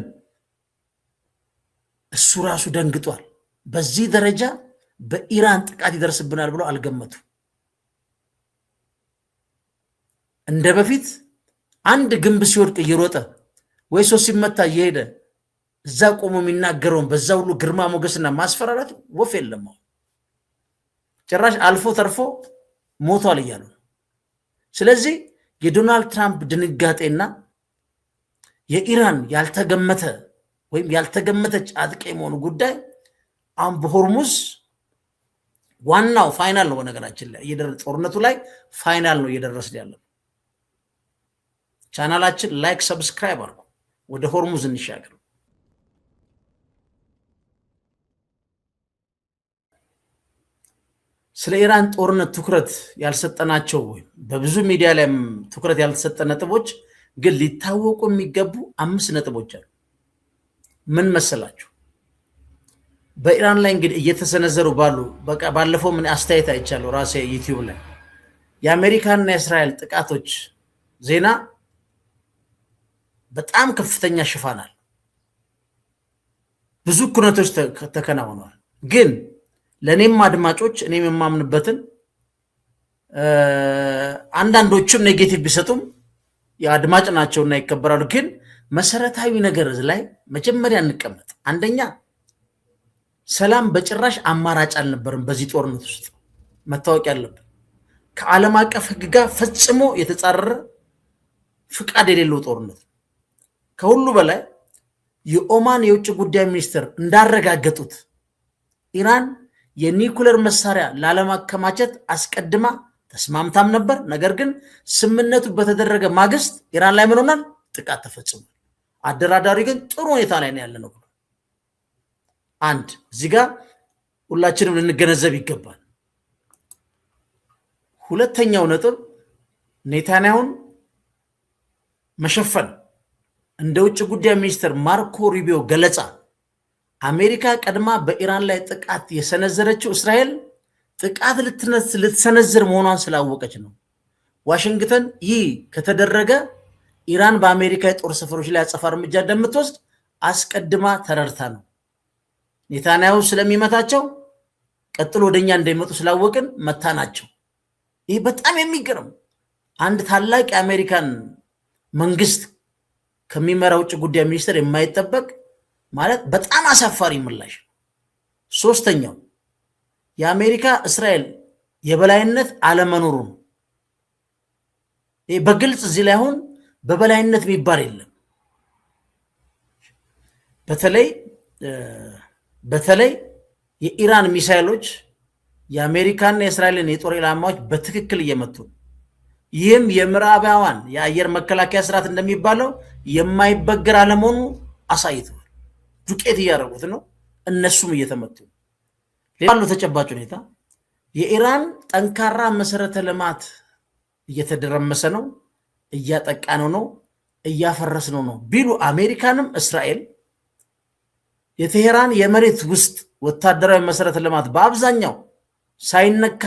እሱ ራሱ ደንግጧል። በዚህ ደረጃ በኢራን ጥቃት ይደርስብናል ብሎ አልገመቱ። እንደ በፊት አንድ ግንብ ሲወድቅ እየሮጠ ወይ ሰው ሲመታ እየሄደ እዛ ቆሞ የሚናገረውን በዛ ሁሉ ግርማ ሞገስና ማስፈራራት ወፍ የለም። ጭራሽ አልፎ ተርፎ ሞቷል እያሉ። ስለዚህ የዶናልድ ትራምፕ ድንጋጤና የኢራን ያልተገመተ ወይም ያልተገመተች አጥቂ የመሆኑ ጉዳይ አሁን በሆርሙዝ ዋናው ፋይናል ነው። በነገራችን ላይ ጦርነቱ ላይ ፋይናል ነው እየደረስን ያለው። ቻናላችን ላይክ ሰብስክራይብ አድርጉ። ወደ ሆርሙዝ እንሻገር። ስለ ኢራን ጦርነት ትኩረት ያልሰጠናቸው ወይም በብዙ ሚዲያ ላይ ትኩረት ያልተሰጠ ነጥቦች ግን ሊታወቁ የሚገቡ 5 ነጥቦች አሉ። ምን መሰላችሁ? በኢራን ላይ እንግዲህ እየተሰነዘሩ ባሉ ባለፈው ምን አስተያየት አይቻለሁ ራሴ ዩቲዩብ ላይ የአሜሪካና የእስራኤል ጥቃቶች ዜና በጣም ከፍተኛ ሽፋናል። ብዙ ኩነቶች ተከናውነዋል። ግን ለእኔም አድማጮች እኔም የማምንበትን አንዳንዶቹም ኔጌቲቭ ቢሰጡም የአድማጭ ናቸውና ይከበራሉ። ግን መሰረታዊ ነገር ላይ መጀመሪያ እንቀመጥ። አንደኛ ሰላም በጭራሽ አማራጭ አልነበርም። በዚህ ጦርነት ውስጥ መታወቅ ያለብን ከዓለም አቀፍ ሕግ ጋር ፈጽሞ የተጻረረ ፍቃድ የሌለው ጦርነት። ከሁሉ በላይ የኦማን የውጭ ጉዳይ ሚኒስትር እንዳረጋገጡት ኢራን የኒኩለር መሳሪያ ላለማከማቸት አስቀድማ ተስማምታም ነበር። ነገር ግን ስምምነቱ በተደረገ ማግስት ኢራን ላይ ምን ሆናል? ጥቃት ተፈጽሟል። አደራዳሪ ግን ጥሩ ሁኔታ ላይ ነው ያለነው። አንድ እዚህ ጋር ሁላችንም ልንገነዘብ ይገባል። ሁለተኛው ነጥብ ኔታንያሁን መሸፈን። እንደ ውጭ ጉዳይ ሚኒስትር ማርኮ ሩቢዮ ገለጻ አሜሪካ ቀድማ በኢራን ላይ ጥቃት የሰነዘረችው እስራኤል ጥቃት ልትሰነዝር መሆኗን ስላወቀች ነው። ዋሽንግተን ይህ ከተደረገ ኢራን በአሜሪካ የጦር ሰፈሮች ላይ አጸፋ እርምጃ እንደምትወስድ አስቀድማ ተረድታ ነው። ኔታንያሁ ስለሚመታቸው ቀጥሎ ወደኛ እንደሚመጡ ስላወቅን መታ ናቸው። ይህ በጣም የሚገርም አንድ ታላቅ የአሜሪካን መንግስት ከሚመራ ውጭ ጉዳይ ሚኒስትር የማይጠበቅ ማለት በጣም አሳፋሪ ምላሽ። ሶስተኛው የአሜሪካ እስራኤል የበላይነት አለመኖሩ ነው። ይህ በግልጽ እዚህ ላይ አሁን በበላይነት የሚባል የለም። በተለይ የኢራን ሚሳይሎች የአሜሪካና የእስራኤልን የጦር ኢላማዎች በትክክል እየመቱ ነው። ይህም የምዕራባውያን የአየር መከላከያ ስርዓት እንደሚባለው የማይበገር አለመሆኑ አሳይተዋል። ዱቄት እያደረጉት ነው፣ እነሱም እየተመቱ ነው። ሌላው ተጨባጭ ሁኔታ የኢራን ጠንካራ መሰረተ ልማት እየተደረመሰ ነው፣ እያጠቃ ነው፣ እያፈረስ ነው ቢሉ አሜሪካንም እስራኤል የቴሄራን የመሬት ውስጥ ወታደራዊ መሰረተ ልማት በአብዛኛው ሳይነካ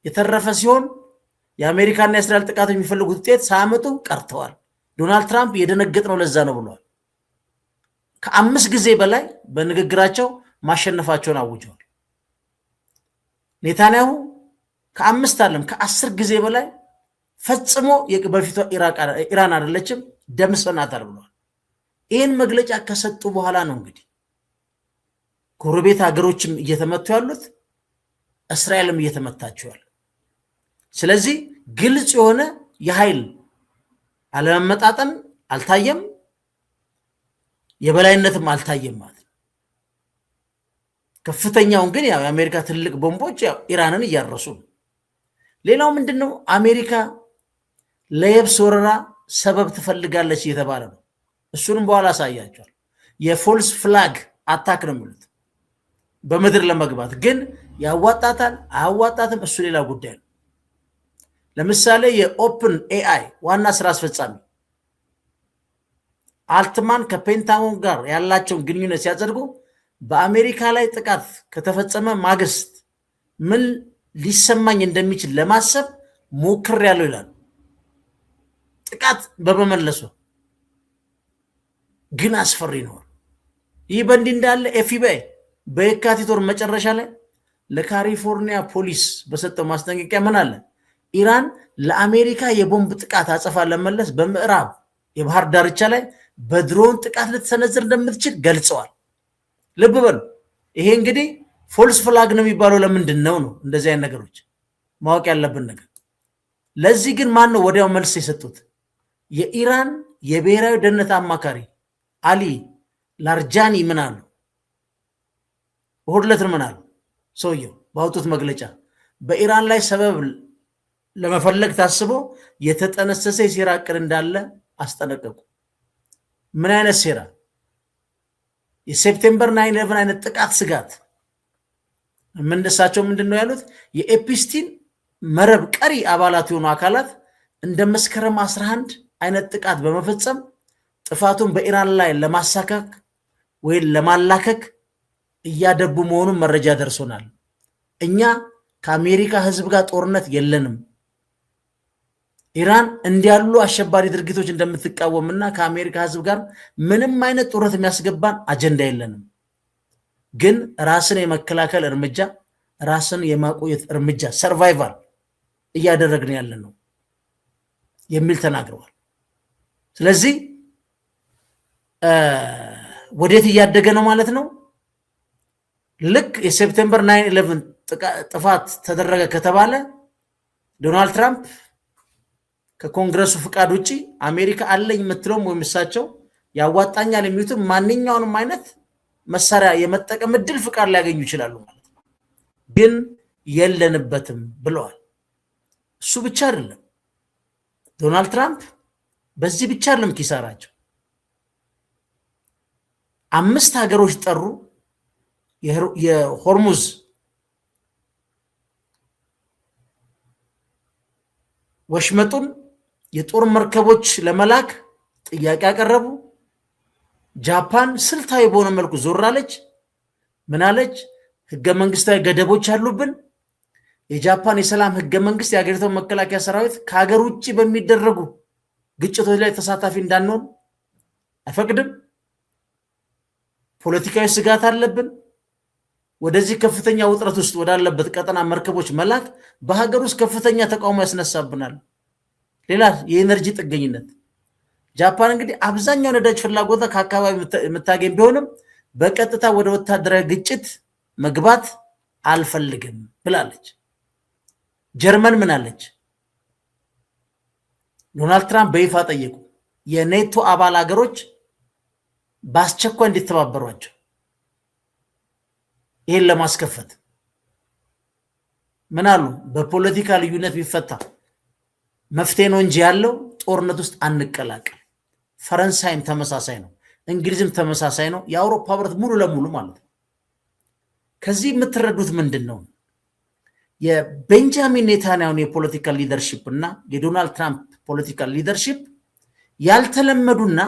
የተረፈ ሲሆን የአሜሪካና የእስራኤል ጥቃት የሚፈልጉት ውጤት ሳያመጡ ቀርተዋል። ዶናልድ ትራምፕ የደነገጥነው ለዛ ነው ብለዋል። ከ5 ጊዜ በላይ በንግግራቸው ማሸነፋቸውን አውጀዋል። ኔታንያሁ ከ5 አለም ከ10 ጊዜ በላይ ፈጽሞ በፊቷ ኢራን አይደለችም ደምስሰናታል ብለዋል። ይህን መግለጫ ከሰጡ በኋላ ነው እንግዲህ ጎረቤት ሀገሮችም እየተመቱ ያሉት፣ እስራኤልም እየተመታቸው ያለ። ስለዚህ ግልጽ የሆነ የኃይል አለመመጣጠን አልታየም፣ የበላይነትም አልታየም ማለት ነው። ከፍተኛውን ግን ያው የአሜሪካ ትልቅ ቦምቦች ያው ኢራንን እያረሱ ነው። ሌላው ምንድነው? አሜሪካ ለየብስ ወረራ ሰበብ ትፈልጋለች እየተባለ ነው። እሱንም በኋላ አሳያቸዋል። የፎልስ ፍላግ አታክ ነው የሚሉት። በምድር ለመግባት ግን ያዋጣታል አያዋጣትም፣ እሱ ሌላ ጉዳይ ነው። ለምሳሌ የኦፕን ኤአይ ዋና ስራ አስፈጻሚ አልትማን ከፔንታጎን ጋር ያላቸውን ግንኙነት ሲያጸድቁ በአሜሪካ ላይ ጥቃት ከተፈጸመ ማግስት ምን ሊሰማኝ እንደሚችል ለማሰብ ሞክሬያለሁ ይላሉ። ጥቃት በመመለሱ ግን አስፈሪ ነው። ይህ በእንዲህ እንዳለ ኤፍቢአይ በየካቲት ወር መጨረሻ ላይ ለካሊፎርኒያ ፖሊስ በሰጠው ማስጠንቀቂያ ምን አለ? ኢራን ለአሜሪካ የቦምብ ጥቃት አጸፋ ለመለስ በምዕራብ የባህር ዳርቻ ላይ በድሮን ጥቃት ልትሰነዝር እንደምትችል ገልጸዋል። ልብ በሉ። ይሄ እንግዲህ ፎልስ ፍላግ ነው የሚባለው ለምንድን ነው? እንደዚህ አይነት ነገሮች ማወቅ ያለብን ነገር። ለዚህ ግን ማን ነው ወዲያው መልስ የሰጡት? የኢራን የብሔራዊ ደህንነት አማካሪ አሊ ላርጃኒ ምን አሉ? እሑድ ዕለት ምን አሉ? ሰውየው ባወጡት መግለጫ በኢራን ላይ ሰበብ ለመፈለግ ታስቦ የተጠነሰሰ የሴራ ዕቅድ እንዳለ አስጠነቀቁ። ምን አይነት ሴራ? የሴፕቴምበር 9/11 አይነት ጥቃት ስጋት እሳቸው ምንድን ነው ያሉት? የኤፕስቲን መረብ ቀሪ አባላት የሆኑ አካላት እንደ መስከረም 11 አይነት ጥቃት በመፈጸም ጥፋቱን በኢራን ላይ ለማሳካክ ወይም ለማላከክ እያደቡ መሆኑን መረጃ ደርሶናል። እኛ ከአሜሪካ ሕዝብ ጋር ጦርነት የለንም። ኢራን እንዲያሉ አሸባሪ ድርጊቶች እንደምትቃወምና ከአሜሪካ ሕዝብ ጋር ምንም አይነት ጦርነት የሚያስገባን አጀንዳ የለንም። ግን ራስን የመከላከል እርምጃ፣ ራስን የማቆየት እርምጃ ሰርቫይቫል እያደረግን ያለ ነው የሚል ተናግረዋል። ስለዚህ ወዴት እያደገ ነው ማለት ነው? ልክ የሴፕቴምበር 9/11 ጥፋት ተደረገ ከተባለ ዶናልድ ትራምፕ ከኮንግረሱ ፍቃድ ውጭ አሜሪካ አለኝ የምትለውም ወይም እሳቸው ያዋጣኛል የሚሉትም ማንኛውንም አይነት መሳሪያ የመጠቀም እድል ፍቃድ ሊያገኙ ይችላሉ ማለት ነው። ግን የለንበትም ብለዋል። እሱ ብቻ አይደለም፣ ዶናልድ ትራምፕ በዚህ ብቻ አይደለም ኪሳራቸው። 5 ሀገሮች ጠሩ። የሆርሙዝ ወሽመጡን የጦር መርከቦች ለመላክ ጥያቄ ያቀረቡ። ጃፓን ስልታዊ በሆነ መልኩ ዞራለች። ምናለች? ህገ መንግስታዊ ገደቦች አሉብን። የጃፓን የሰላም ህገ መንግስት የሀገሪቷን መከላከያ ሰራዊት ከሀገር ውጭ በሚደረጉ ግጭቶች ላይ ተሳታፊ እንዳንሆን አይፈቅድም። ፖለቲካዊ ስጋት አለብን። ወደዚህ ከፍተኛ ውጥረት ውስጥ ወዳለበት ቀጠና መርከቦች መላክ በሀገር ውስጥ ከፍተኛ ተቃውሞ ያስነሳብናል። ሌላ የኤነርጂ ጥገኝነት። ጃፓን እንግዲህ አብዛኛው ነዳጅ ፍላጎታ ከአካባቢ የምታገኝ ቢሆንም በቀጥታ ወደ ወታደራዊ ግጭት መግባት አልፈልግም ብላለች። ጀርመን ምን አለች? ዶናልድ ትራምፕ በይፋ ጠየቁ። የኔቶ አባል ሀገሮች በአስቸኳይ እንዲተባበሯቸው ይህን ለማስከፈት ምን አሉ? በፖለቲካ ልዩነት ቢፈታ መፍትሄ ነው እንጂ ያለው ጦርነት ውስጥ አንቀላቀል። ፈረንሳይም ተመሳሳይ ነው፣ እንግሊዝም ተመሳሳይ ነው፣ የአውሮፓ ህብረት ሙሉ ለሙሉ ማለት ነው። ከዚህ የምትረዱት ምንድን ነው? የቤንጃሚን ኔታንያሁን የፖለቲካል ሊደርሺፕ እና የዶናልድ ትራምፕ ፖለቲካል ሊደርሺፕ ያልተለመዱና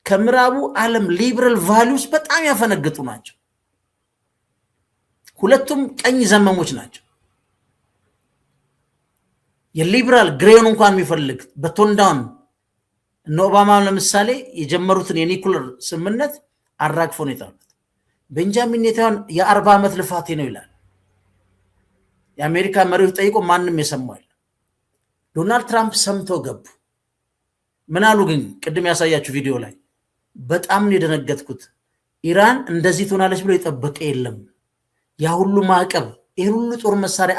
ከምዕራቡ ዓለም ሊበራል ቫሊዩስ በጣም ያፈነግጡ ናቸው። ሁለቱም ቀኝ ዘመሞች ናቸው። የሊበራል ግሬውን እንኳን የሚፈልግ በቶንዳውን እነ ኦባማ ለምሳሌ የጀመሩትን የኒኩለር ስምምነት አራግፎ ነው የጣሉት። ቤንጃሚን ኔታንያሁ የ40 ዓመት ልፋቴ ነው ይላል። የአሜሪካ መሪዎች ጠይቆ ማንም የሰማው የለም። ዶናልድ ትራምፕ ሰምተው ገቡ። ምን አሉ ግን? ቅድም ያሳያችሁ ቪዲዮ ላይ በጣም ነው የደነገጥኩት። ኢራን እንደዚህ ትሆናለች ብሎ የጠበቀ የለም። ያ ሁሉ ማዕቀብ፣ ይህን ሁሉ ጦር መሳሪያ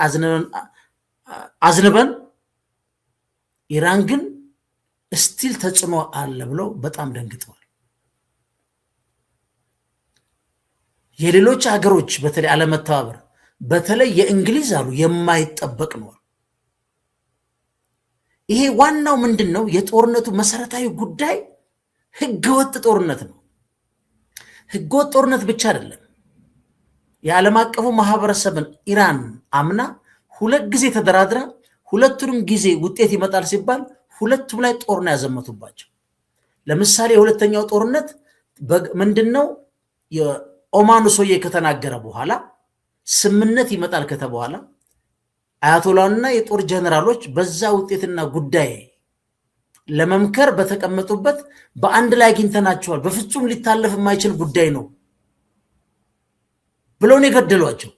አዝንበን ኢራን ግን ስቲል ተጽዕኖ አለ ብለው በጣም ደንግጠዋል። የሌሎች ሀገሮች በተለይ አለመተባበር፣ በተለይ የእንግሊዝ አሉ የማይጠበቅ ነው። ይሄ ዋናው ምንድን ነው? የጦርነቱ መሰረታዊ ጉዳይ ህገወጥ ጦርነት ነው። ህገወጥ ጦርነት ብቻ አይደለም። የዓለም አቀፉ ማህበረሰብን ኢራን አምና 2 ጊዜ ተደራድራ ሁለቱንም ጊዜ ውጤት ይመጣል ሲባል ሁለቱም ላይ ጦር ነው ያዘመቱባቸው። ለምሳሌ የሁለተኛው ጦርነት ምንድነው? የኦማኑ ሰውዬ ከተናገረ በኋላ ስምምነት ይመጣል ከተባለ አያቶላውና የጦር ጀነራሎች በዛ ውጤትና ጉዳይ ለመምከር በተቀመጡበት በአንድ ላይ አግኝተናቸዋል፣ በፍጹም ሊታለፍ የማይችል ጉዳይ ነው ብለው ነው የገደሏቸው።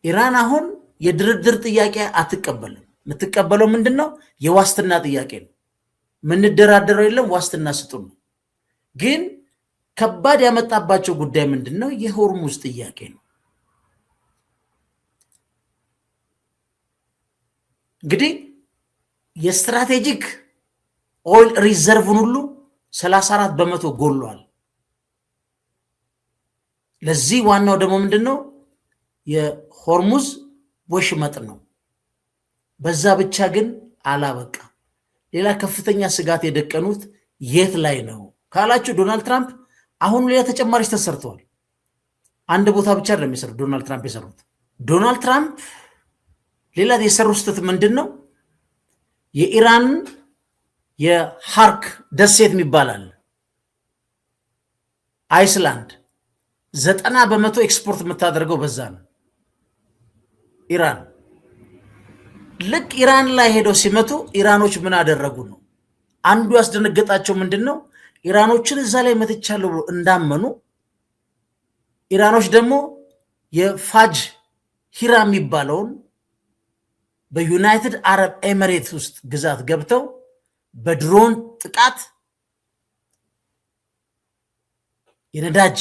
ኢራን አሁን የድርድር ጥያቄ አትቀበልም። የምትቀበለው ምንድነው? የዋስትና ጥያቄ ነው። ምንደራደረው የለም፣ ዋስትና ስጡን ነው። ግን ከባድ ያመጣባቸው ጉዳይ ምንድነው? የሆርሙዝ ጥያቄ ነው። እንግዲህ የስትራቴጂክ ኦይል ሪዘርቭን ሁሉ 34 በመቶ ጎሏል። ለዚህ ዋናው ደግሞ ምንድነው? የሆርሙዝ ወሽመጥ ነው። በዛ ብቻ ግን አላበቃ። ሌላ ከፍተኛ ስጋት የደቀኑት የት ላይ ነው ካላችሁ፣ ዶናልድ ትራምፕ አሁን ሌላ ተጨማሪ ተሰርተዋል። አንድ ቦታ ብቻ አይደለም የሰሩት ዶናልድ ትራምፕ የሰሩት። ዶናልድ ትራምፕ ሌላ የሰሩት ስህተት ምንድን ነው? የኢራን የሃርክ ደሴት ይባላል አይስላንድ 90 በመቶ ኤክስፖርት የምታደርገው በዛ ነው። ኢራን ልክ ኢራን ላይ ሄደው ሲመቱ ኢራኖች ምን አደረጉ ነው አንዱ ያስደነገጣቸው። ምንድን ነው? ኢራኖችን እዛ ላይ መትቻለሁ ብሎ እንዳመኑ ኢራኖች ደግሞ የፋጅ ሂራ የሚባለውን በዩናይትድ አረብ ኤሚሬት ውስጥ ግዛት ገብተው በድሮን ጥቃት የነዳጅ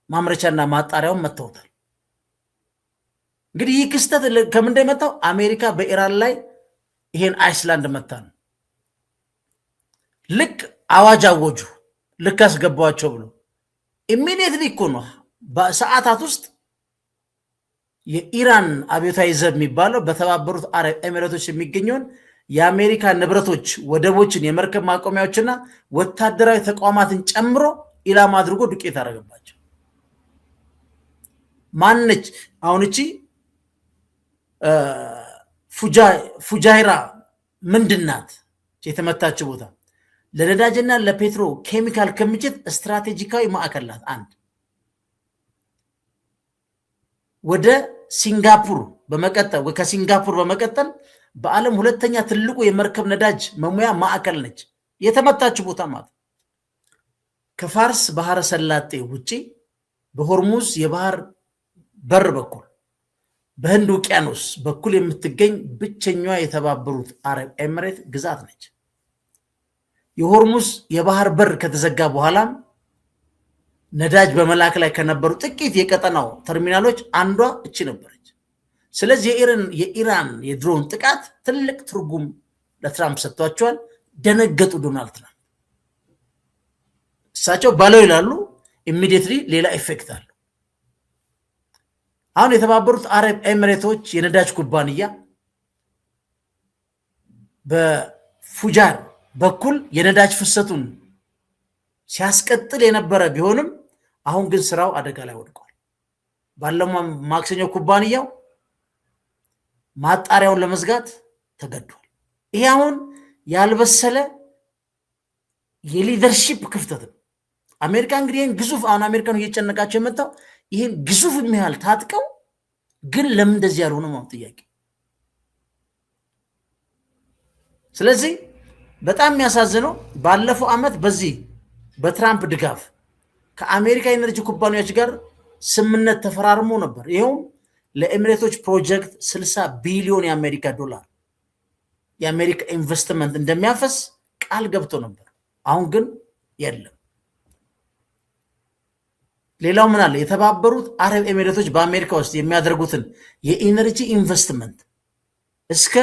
ማምረቻና ማጣሪያውን መተውታል። እንግዲህ ይህ ክስተት ከምን እንደመጣው አሜሪካ በኢራን ላይ ይሄን አይስላንድ መታ ነው። ልክ አዋጅ አወጁ፣ ልክ አስገባዋቸው ብሎ ኢሚዲየትሊ እኮ ነው በሰዓታት ውስጥ የኢራን አብዮታዊ ዘብ የሚባለው በተባበሩት አረብ ኤሚሬቶች የሚገኘውን የአሜሪካ ንብረቶች፣ ወደቦችን፣ የመርከብ ማቆሚያዎችና ወታደራዊ ተቋማትን ጨምሮ ኢላማ አድርጎ ዱቄት አደረገባቸው። ማነች አሁን እቺ ፉጃይራ ምንድናት? የተመታች ቦታ ለነዳጅና ለፔትሮ ኬሚካል ክምችት ስትራቴጂካዊ ማዕከል ናት። አንድ ወደ ሲንጋፑር በመቀጠል ከሲንጋፑር በመቀጠል በዓለም ሁለተኛ ትልቁ የመርከብ ነዳጅ መሙያ ማዕከል ነች። የተመታች ቦታ ማለት ከፋርስ ባህረ ሰላጤ ውጪ በሆርሙዝ የባህር በር በኩል በህንድ ውቅያኖስ በኩል የምትገኝ ብቸኛዋ የተባበሩት አረብ ኤሚሬት ግዛት ነች። የሆርሙዝ የባህር በር ከተዘጋ በኋላም ነዳጅ በመላክ ላይ ከነበሩ ጥቂት የቀጠናው ተርሚናሎች አንዷ እቺ ነበረች። ስለዚህ የኢራን የድሮን ጥቃት ትልቅ ትርጉም ለትራምፕ ሰጥቷቸዋል። ደነገጡ ዶናልድ ትራምፕ። እሳቸው ባለው ይላሉ፣ ኢሚዲየትሊ ሌላ ኢፌክት አለው። አሁን የተባበሩት አረብ ኤሚሬቶች የነዳጅ ኩባንያ በፉጃር በኩል የነዳጅ ፍሰቱን ሲያስቀጥል የነበረ ቢሆንም አሁን ግን ስራው አደጋ ላይ ወድቋል። ባለፈው ማክሰኞ ኩባንያው ማጣሪያውን ለመዝጋት ተገዷል። ይሄ አሁን ያልበሰለ የሊደርሺፕ ክፍተት ነው። አሜሪካ እንግዲህ ይህን ግዙፍ አሁን አሜሪካን እየጨነቃቸው የመጣው ይህን ግዙፍ የሚያህል ታጥቀው ግን ለምን እንደዚህ ያልሆነ ማለት ጥያቄ ስለዚህ በጣም የሚያሳዝነው ባለፈው ዓመት በዚህ በትራምፕ ድጋፍ ከአሜሪካ ኤነርጂ ኩባንያዎች ጋር ስምምነት ተፈራርሞ ነበር። ይኸውም ለኤሚሬቶች ፕሮጀክት 60 ቢሊዮን የአሜሪካ ዶላር የአሜሪካ ኢንቨስትመንት እንደሚያፈስ ቃል ገብቶ ነበር። አሁን ግን የለም። ሌላው ምን አለ? የተባበሩት አረብ ኤሚሬቶች በአሜሪካ ውስጥ የሚያደርጉትን የኢነርጂ ኢንቨስትመንት እስከ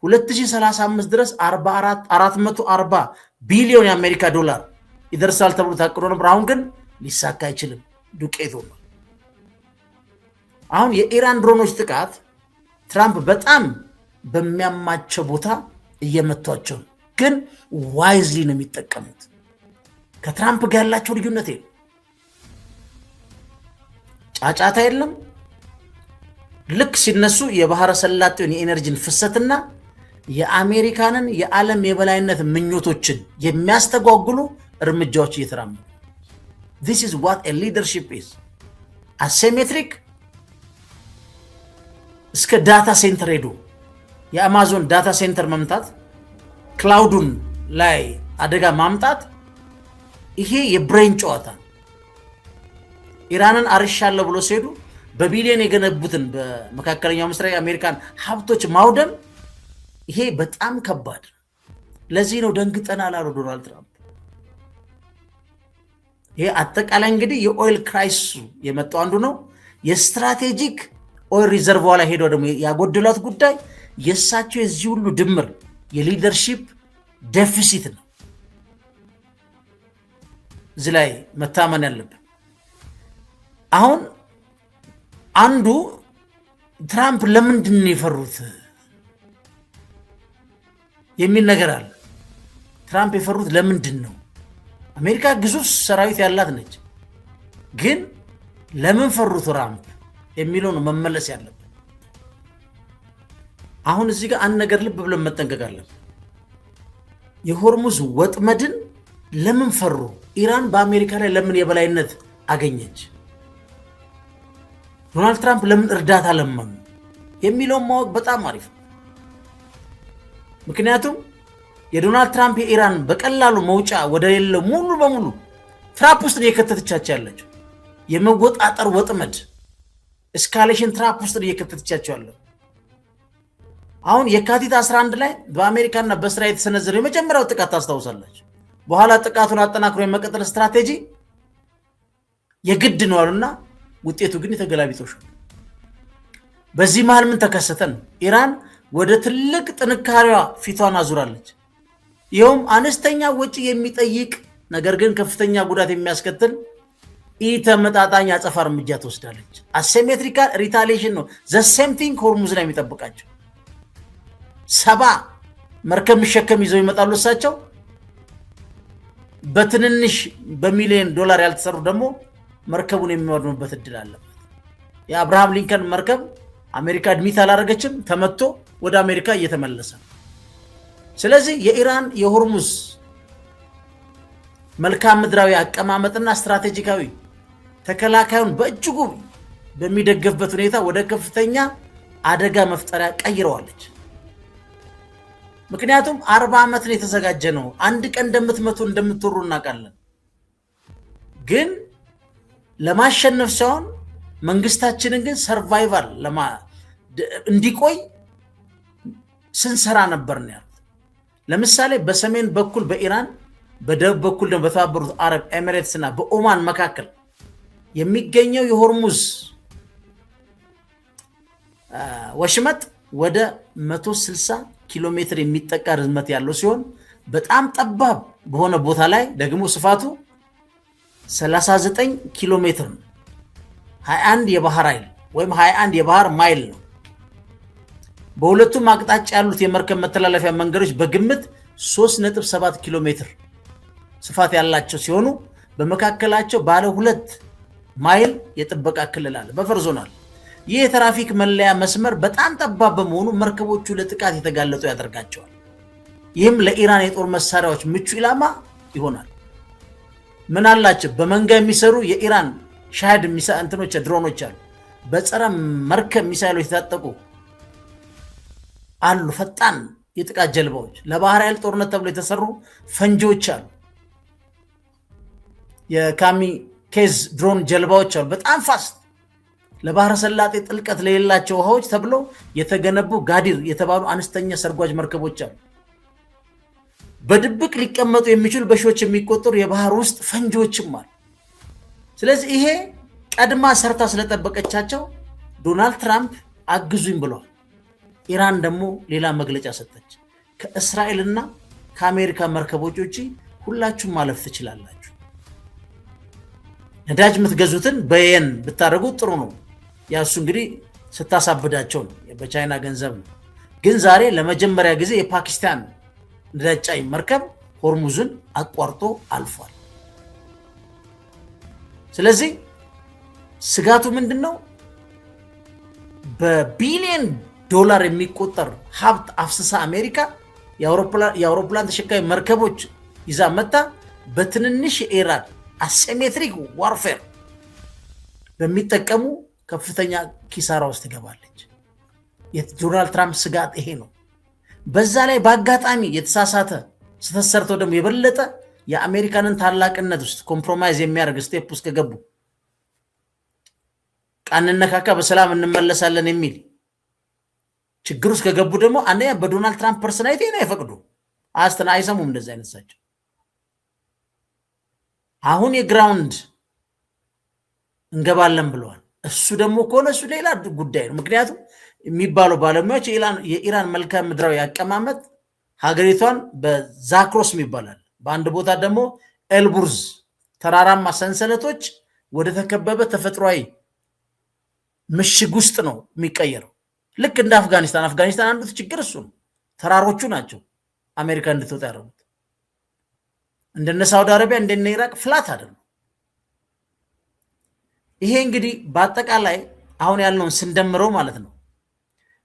2035 ድረስ 440 ቢሊዮን የአሜሪካ ዶላር ይደርሳል ተብሎ ታቅዶ ነበር። አሁን ግን ሊሳካ አይችልም፣ ዱቄት ሆኗል። አሁን የኢራን ድሮኖች ጥቃት ትራምፕ በጣም በሚያማቸው ቦታ እየመቷቸው ነው፣ ግን ዋይዝሊ ነው የሚጠቀሙት። ከትራምፕ ጋር ያላቸው ልዩነት የለም፣ ጫጫታ የለም። ልክ ሲነሱ የባህረ ሰላጤውን የኤነርጂን ፍሰትና የአሜሪካንን የዓለም የበላይነት ምኞቶችን የሚያስተጓጉሉ እርምጃዎች እየተራመዱ this is what a leadership is asymmetric እስከ ዳታ ሴንተር ሄዶ የአማዞን ዳታ ሴንተር መምታት፣ ክላውዱን ላይ አደጋ ማምጣት፣ ይሄ የብሬን ጨዋታ። ኢራንን አርሻለሁ ብሎ ሲሄዱ በቢሊዮን የገነቡትን በመካከለኛው ምስራቅ የአሜሪካን ሀብቶች ማውደም፣ ይሄ በጣም ከባድ። ለዚህ ነው ደንግጠናል አሉ ዶናልድ ትራምፕ። ይሄ አጠቃላይ እንግዲህ የኦይል ክራይሲሱ የመጣው አንዱ ነው። የስትራቴጂክ ኦይል ሪዘርቭ ላይ ሄደው ደግሞ ያጎደሏት ጉዳይ የእሳቸው የዚህ ሁሉ ድምር የሊደርሺፕ ዴፊሲት ነው። እዚህ ላይ መታመን ያለብን አሁን አንዱ ትራምፕ ለምንድን ነው የፈሩት የሚል ነገር አለ። ትራምፕ የፈሩት ለምንድን ነው? አሜሪካ ግዙፍ ሰራዊት ያላት ነች፣ ግን ለምን ፈሩ ትራምፕ የሚለው ነው መመለስ ያለብን። አሁን እዚህ ጋር አንድ ነገር ልብ ብለን መጠንቀቅ አለብን። የሆርሙዝ ወጥመድን ለምን ፈሩ? ኢራን በአሜሪካ ላይ ለምን የበላይነት አገኘች? ዶናልድ ትራምፕ ለምን እርዳታ ለመኑ የሚለውን ማወቅ በጣም አሪፍ ነው። ምክንያቱም የዶናልድ ትራምፕ የኢራን በቀላሉ መውጫ ወደ ሌለው ሙሉ በሙሉ ትራፕ ውስጥ እየከተተቻቸው ያለችው የመወጣጠር ወጥመድ እስካሌሽን ትራፕ ውስጥ እየከተተቻቸው ያለው። አሁን የካቲት 11 ላይ በአሜሪካና በእስራኤል የተሰነዘረው የመጀመሪያው ጥቃት ታስታውሳላችሁ። በኋላ ጥቃቱን አጠናክሮ የመቀጠል ስትራቴጂ የግድ ነው አሉና ውጤቱ ግን የተገላቢጦሽ ነው። በዚህ መሃል ምን ተከሰተን? ኢራን ወደ ትልቅ ጥንካሬዋ ፊቷን አዙራለች። ይኸውም አነስተኛ ወጪ የሚጠይቅ ነገር ግን ከፍተኛ ጉዳት የሚያስከትል ኢተመጣጣኝ አጸፋ እርምጃ ትወስዳለች። አሲሜትሪካል ሪታሊዬሽን ነው። ዘሴም ቲንግ ሆርሙዝ ላይ የሚጠብቃቸው 70 መርከብ የሚሸከም ይዘው ይመጣሉ። እሳቸው በትንንሽ በሚሊዮን ዶላር ያልተሰሩ ደግሞ መርከቡን የሚወድሙበት እድል አለበት። የአብርሃም ሊንከን መርከብ አሜሪካ አድሚት አላደረገችም፣ ተመቶ ወደ አሜሪካ እየተመለሰ። ስለዚህ የኢራን የሆርሙዝ መልክዓ ምድራዊ አቀማመጥና ስትራቴጂካዊ ተከላካዩን በእጅጉ በሚደገፍበት ሁኔታ ወደ ከፍተኛ አደጋ መፍጠሪያ ቀይረዋለች። ምክንያቱም 40 ዓመት ነው የተዘጋጀ ነው። አንድ ቀን እንደምትመቱ እንደምትወሩ እናውቃለን። ግን ለማሸነፍ ሳይሆን መንግስታችንን ግን ሰርቫይቫል እንዲቆይ ስንሰራ ነበር ነው ያሉት። ለምሳሌ በሰሜን በኩል በኢራን በደቡብ በኩል ደግሞ በተባበሩት አረብ ኤሚሬትስ እና በኦማን መካከል የሚገኘው የሆርሙዝ ወሽመጥ ወደ 160 ኪሎ ሜትር የሚጠጋ ርዝመት ያለው ሲሆን በጣም ጠባብ በሆነ ቦታ ላይ ደግሞ ስፋቱ 39 ኪሎ ሜትር ነው። 21 የባህር ኃይል ወይም 21 የባህር ማይል ነው። በሁለቱም አቅጣጫ ያሉት የመርከብ መተላለፊያ መንገዶች በግምት 3.7 ኪሎ ሜትር ስፋት ያላቸው ሲሆኑ በመካከላቸው ባለ 2 ማይል የጥበቃ ክልል አለ፣ በፈር ዞን አለ። ይህ የትራፊክ መለያ መስመር በጣም ጠባብ በመሆኑ መርከቦቹ ለጥቃት የተጋለጡ ያደርጋቸዋል። ይህም ለኢራን የጦር መሳሪያዎች ምቹ ኢላማ ይሆናል። ምን አላቸው? በመንጋ የሚሰሩ የኢራን ሻህድ እንትኖች ድሮኖች አሉ። በጸረ መርከብ ሚሳይሎች የታጠቁ አሉ። ፈጣን የጥቃት ጀልባዎች፣ ለባህር ኃይል ጦርነት ተብሎ የተሰሩ ፈንጂዎች አሉ። የካሚኬዝ ድሮን ጀልባዎች አሉ። በጣም ፋስት ለባህረ ሰላጤ ጥልቀት ለሌላቸው ውሃዎች ተብሎ የተገነቡ ጋዲር የተባሉ አነስተኛ ሰርጓጅ መርከቦች አሉ። በድብቅ ሊቀመጡ የሚችሉ በሺዎች የሚቆጠሩ የባህር ውስጥ ፈንጂዎችም አሉ። ስለዚህ ይሄ ቀድማ ሰርታ ስለጠበቀቻቸው ዶናልድ ትራምፕ አግዙኝ ብለዋል። ኢራን ደግሞ ሌላ መግለጫ ሰጠች። ከእስራኤልና ከአሜሪካ መርከቦች ውጪ ሁላችሁም ማለፍ ትችላላችሁ። ነዳጅ የምትገዙትን በየን ብታደርጉት ጥሩ ነው። ያሱ እንግዲህ ስታሳብዳቸው ነው፣ በቻይና ገንዘብ ነው። ግን ዛሬ ለመጀመሪያ ጊዜ የፓኪስታን ነዳጅ ጫኝ መርከብ ሆርሙዝን አቋርጦ አልፏል። ስለዚህ ስጋቱ ምንድነው? በቢሊዮን ዶላር የሚቆጠር ሀብት አፍስሳ አሜሪካ የአውሮፕላን ተሸካሚ መርከቦች ይዛ መጣ በትንንሽ የኢራን አሲሜትሪክ ዋርፌር በሚጠቀሙ ከፍተኛ ኪሳራ ውስጥ ትገባለች። የዶናልድ ትራምፕ ስጋት ይሄ ነው። በዛ ላይ በአጋጣሚ የተሳሳተ ስተሰርተው ደግሞ የበለጠ የአሜሪካንን ታላቅነት ውስጥ ኮምፕሮማይዝ የሚያደርግ ስቴፕ ውስጥ ከገቡ ቃንነካካ በሰላም እንመለሳለን የሚል ችግር ውስጥ ከገቡ ደግሞ አንደኛ በዶናልድ ትራምፕ ፐርሰናሊቲ አይፈቅዱ አይሰሙም። እንደዚህ አይነት ሳቸው አሁን የግራውንድ እንገባለን ብለዋል። እሱ ደግሞ ከሆነ እሱ ሌላ ጉዳይ ነው። ምክንያቱም የሚባለው ባለሙያዎች የኢራን መልክዓ ምድራዊ አቀማመጥ ሀገሪቷን በዛክሮስ ይባላል፣ በአንድ ቦታ ደግሞ ኤልቡርዝ ተራራማ ሰንሰለቶች ወደ ተከበበ ተፈጥሯዊ ምሽግ ውስጥ ነው የሚቀየረው። ልክ እንደ አፍጋኒስታን አንዱ ችግር እሱ ነው። ተራሮቹ ናቸው አሜሪካ እንድትወጣ ያደረጉት። እንደነ ሳውዲ አረቢያ እንደነ ኢራቅ ፍላት አይደለም። ይሄ እንግዲህ በአጠቃላይ አሁን ያለውን ስንደምረው ማለት ነው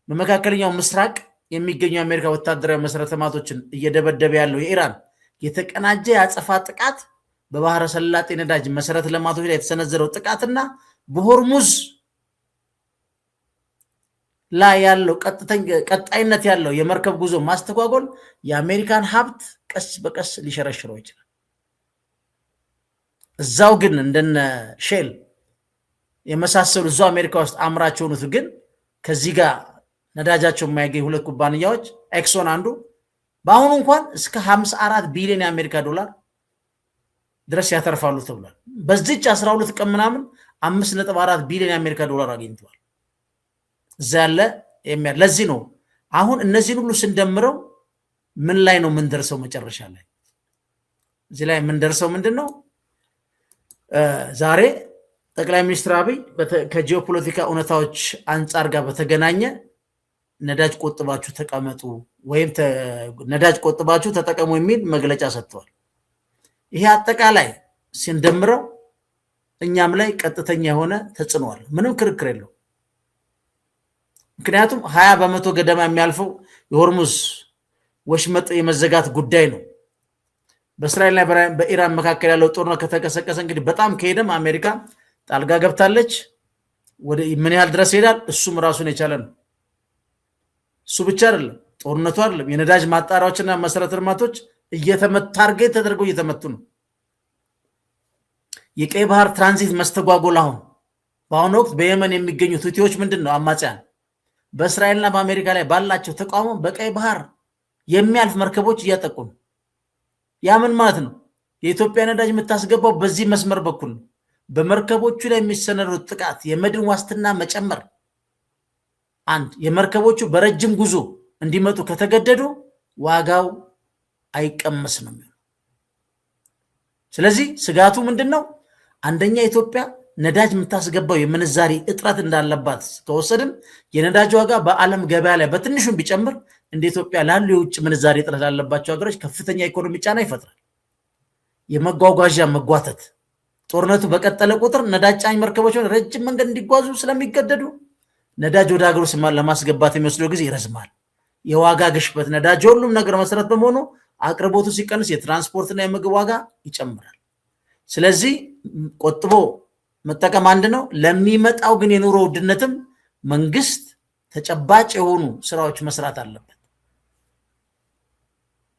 በመካከለኛው ምስራቅ የሚገኙ የአሜሪካ ወታደራዊ መሰረተ ልማቶችን እየደበደበ ያለው የኢራን የተቀናጀ የአጸፋ ጥቃት፣ በባህረ ሰላጤ ነዳጅ መሰረተ ልማቶች ላይ የተሰነዘረው ጥቃትና በሆርሙዝ ላይ ያለው ቀጣይነት ያለው የመርከብ ጉዞ ማስተጓጎል የአሜሪካን ሀብት ቀስ በቀስ ሊሸረሽረው ይችላል። እዛው ግን እንደነ ሼል የመሳሰሉ እዛው አሜሪካ ውስጥ አምራች የሆኑት ግን ከዚህ ጋር ነዳጃቸው የማይገኝ ሁለት ኩባንያዎች ኤክሶን አንዱ በአሁኑ እንኳን እስከ 54 ቢሊዮን የአሜሪካ ዶላር ድረስ ያተርፋሉ ተብሏል። በዚች 12 ቀን ምናምን 5.4 ቢሊዮን የአሜሪካ ዶላር አግኝተዋል። እዛ ያለ ለዚህ ነው አሁን እነዚህን ሁሉ ስንደምረው ምን ላይ ነው የምንደርሰው? መጨረሻ ላይ እዚህ ላይ የምንደርሰው ምንድነው? ዛሬ ጠቅላይ ሚኒስትር አብይ ከጂኦፖለቲካ እውነታዎች አንጻር ጋር በተገናኘ ነዳጅ ቆጥባችሁ ተቀመጡ ወይም ነዳጅ ቆጥባችሁ ተጠቀሙ የሚል መግለጫ ሰጥተዋል። ይሄ አጠቃላይ ሲንደምረው እኛም ላይ ቀጥተኛ የሆነ ተጽዕኖ አለ፣ ምንም ክርክር የለው። ምክንያቱም 20% ገደማ የሚያልፈው የሆርሙዝ ወሽመጥ የመዘጋት ጉዳይ ነው። በእስራኤልና በኢራን መካከል ያለው ጦርነት ከተቀሰቀሰ እንግዲህ በጣም ከሄደም አሜሪካ ጣልጋ ገብታለች። ወደ ምን ያህል ድረስ ይሄዳል? እሱም ራሱን የቻለ ነው። እሱ ብቻ አይደለም፣ ጦርነቱ አይደለም፣ የነዳጅ ማጣሪያዎችና መሰረተ ልማቶች ታርጌት ተደርገው እየተመቱ ነው። የቀይ ባህር ትራንዚት መስተጓጎል አሁን በአሁኑ ወቅት በየመን የሚገኙት ሁቲዎች ምንድን ነው አማጽያን በእስራኤልና በአሜሪካ ላይ ባላቸው ተቃውሞ በቀይ ባህር የሚያልፍ መርከቦች እያጠቁ ነው። ያ ምን ማለት ነው? የኢትዮጵያ ነዳጅ የምታስገባው በዚህ መስመር በኩል ነው። በመርከቦቹ ላይ የሚሰነሩት ጥቃት፣ የመድን ዋስትና መጨመር፣ አንድ የመርከቦቹ በረጅም ጉዞ እንዲመጡ ከተገደዱ ዋጋው አይቀመስ ነው የሚሆነው። ስለዚህ ስጋቱ ምንድነው? አንደኛ ኢትዮጵያ ነዳጅ የምታስገባው የምንዛሪ እጥረት እንዳለባት ተወሰድን። የነዳጅ ዋጋ በዓለም ገበያ ላይ በትንሹም ቢጨምር እንደ ኢትዮጵያ ላሉ የውጭ ምንዛሪ እጥረት ላለባቸው ሀገሮች ከፍተኛ ኢኮኖሚ ጫና ይፈጥራል። የመጓጓዣ መጓተት፣ ጦርነቱ በቀጠለ ቁጥር ነዳጅ ጫኝ መርከቦች ረጅም መንገድ እንዲጓዙ ስለሚገደዱ ነዳጅ ወደ ሀገር ውስጥ ለማስገባት የሚወስደው ጊዜ ይረዝማል። የዋጋ ግሽበት፣ ነዳጅ ሁሉም ነገር መሰረት በመሆኑ አቅርቦቱ ሲቀንስ የትራንስፖርትና የምግብ ዋጋ ይጨምራል። ስለዚህ ቆጥቦ መጠቀም አንድ ነው። ለሚመጣው ግን የኑሮ ውድነትም መንግስት ተጨባጭ የሆኑ ስራዎች መስራት አለበት።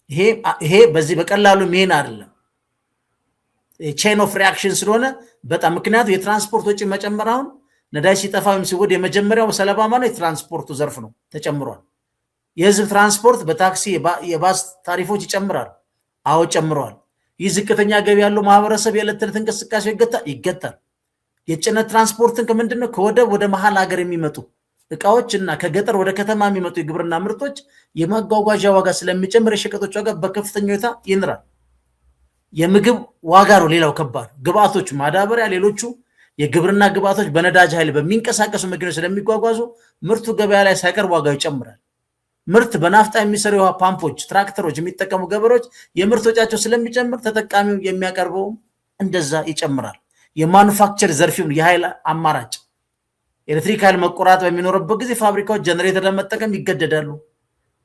ይሄ በዚህ በቀላሉ ሜን አይደለም። ቼን ኦፍ ሪያክሽን ስለሆነ በጣም ምክንያቱ የትራንስፖርት ወጪ መጨመር አሁን ነዳጅ ሲጠፋ ወይም ሲወድ የመጀመሪያው ሰለባ ማለት የትራንስፖርቱ ዘርፍ ነው፣ ተጨምሯል። የህዝብ ትራንስፖርት በታክሲ የባስ ታሪፎች ይጨምራል። አዎ ጨምረዋል። ይህ ዝቅተኛ ገቢ ያለው ማህበረሰብ የዕለት ተዕለት እንቅስቃሴ ይገታል። የጭነት ትራንስፖርትን ከምንድነው ከወደብ ወደ መሀል ሀገር የሚመጡ እቃዎች እና ከገጠር ወደ ከተማ የሚመጡ የግብርና ምርቶች የማጓጓዣ ዋጋ ስለሚጨምር የሸቀጦች ዋጋ በከፍተኛ ሁኔታ ይንራል። የምግብ ዋጋ ነው ሌላው ከባድ። ግብአቶች፣ ማዳበሪያ፣ ሌሎቹ የግብርና ግብአቶች በነዳጅ ኃይል በሚንቀሳቀሱ መኪኖች ስለሚጓጓዙ ምርቱ ገበያ ላይ ሳይቀርብ ዋጋው ይጨምራል። ምርት በናፍጣ የሚሰሩ የውሃ ፓምፖች፣ ትራክተሮች የሚጠቀሙ ገበሬዎች የምርት ወጫቸው ስለሚጨምር ተጠቃሚው የሚያቀርበው እንደዛ ይጨምራል። የማኑፋክቸር ዘርፊውን የኃይል አማራጭ ኤሌክትሪክ ኃይል መቆራረጥ በሚኖርበት ጊዜ ፋብሪካዎች ጀነሬተር ለመጠቀም ይገደዳሉ።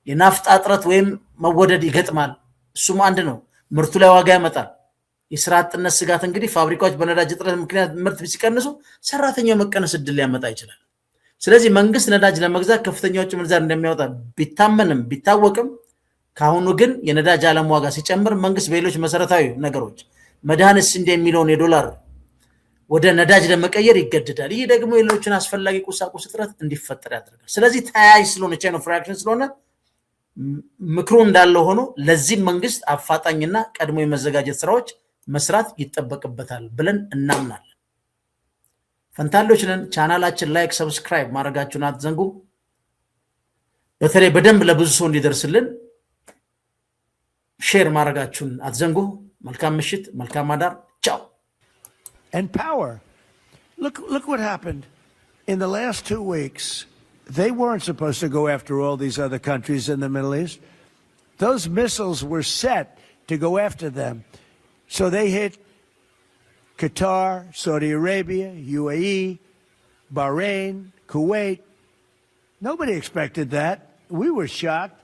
የናፍጣ እጥረት ወይም መወደድ ይገጥማል። እሱም አንድ ነው፣ ምርቱ ላይ ዋጋ ያመጣል። የስራ አጥነት ስጋት እንግዲህ ፋብሪካዎች በነዳጅ እጥረት ምክንያት ምርት ሲቀንሱ ሰራተኛው መቀነስ እድል ሊያመጣ ይችላል። ስለዚህ መንግስት ነዳጅ ለመግዛት ከፍተኛ ውጭ ምንዛሪ እንደሚያወጣ ቢታመንም ቢታወቅም ካሁኑ ግን የነዳጅ ዓለም ዋጋ ሲጨምር መንግስት በሌሎች መሰረታዊ ነገሮች መድኃኒት፣ ስንዴ የሚለውን የዶላር ወደ ነዳጅ ለመቀየር ይገደዳል። ይህ ደግሞ የሌሎችን አስፈላጊ ቁሳቁስ እጥረት እንዲፈጠር ያደርጋል። ስለዚህ ተያያዥ ስለሆነ ቼን ኦፍ ሪአክሽን ስለሆነ ምክሩ እንዳለ ሆኖ ለዚህ መንግስት አፋጣኝና ቀድሞ የመዘጋጀት ስራዎች መስራት ይጠበቅበታል ብለን እናምናለን። ፈንታሌዎች ነን። ቻናላችን ላይክ፣ ሰብስክራይብ ማድረጋችሁን አትዘንጉ። በተለይ በደንብ ለብዙ ሰው እንዲደርስልን ሼር ማድረጋችሁን አትዘንጉ። መልካም ምሽት፣ መልካም አዳር። ቻው። And power. Look what happened in the last 2 weeks. They weren't supposed to go after all these other countries in the Middle East. Those missiles were set to go after them. So they hit Qatar, Saudi Arabia, UAE, Bahrain, Kuwait. Nobody expected that. We were shocked.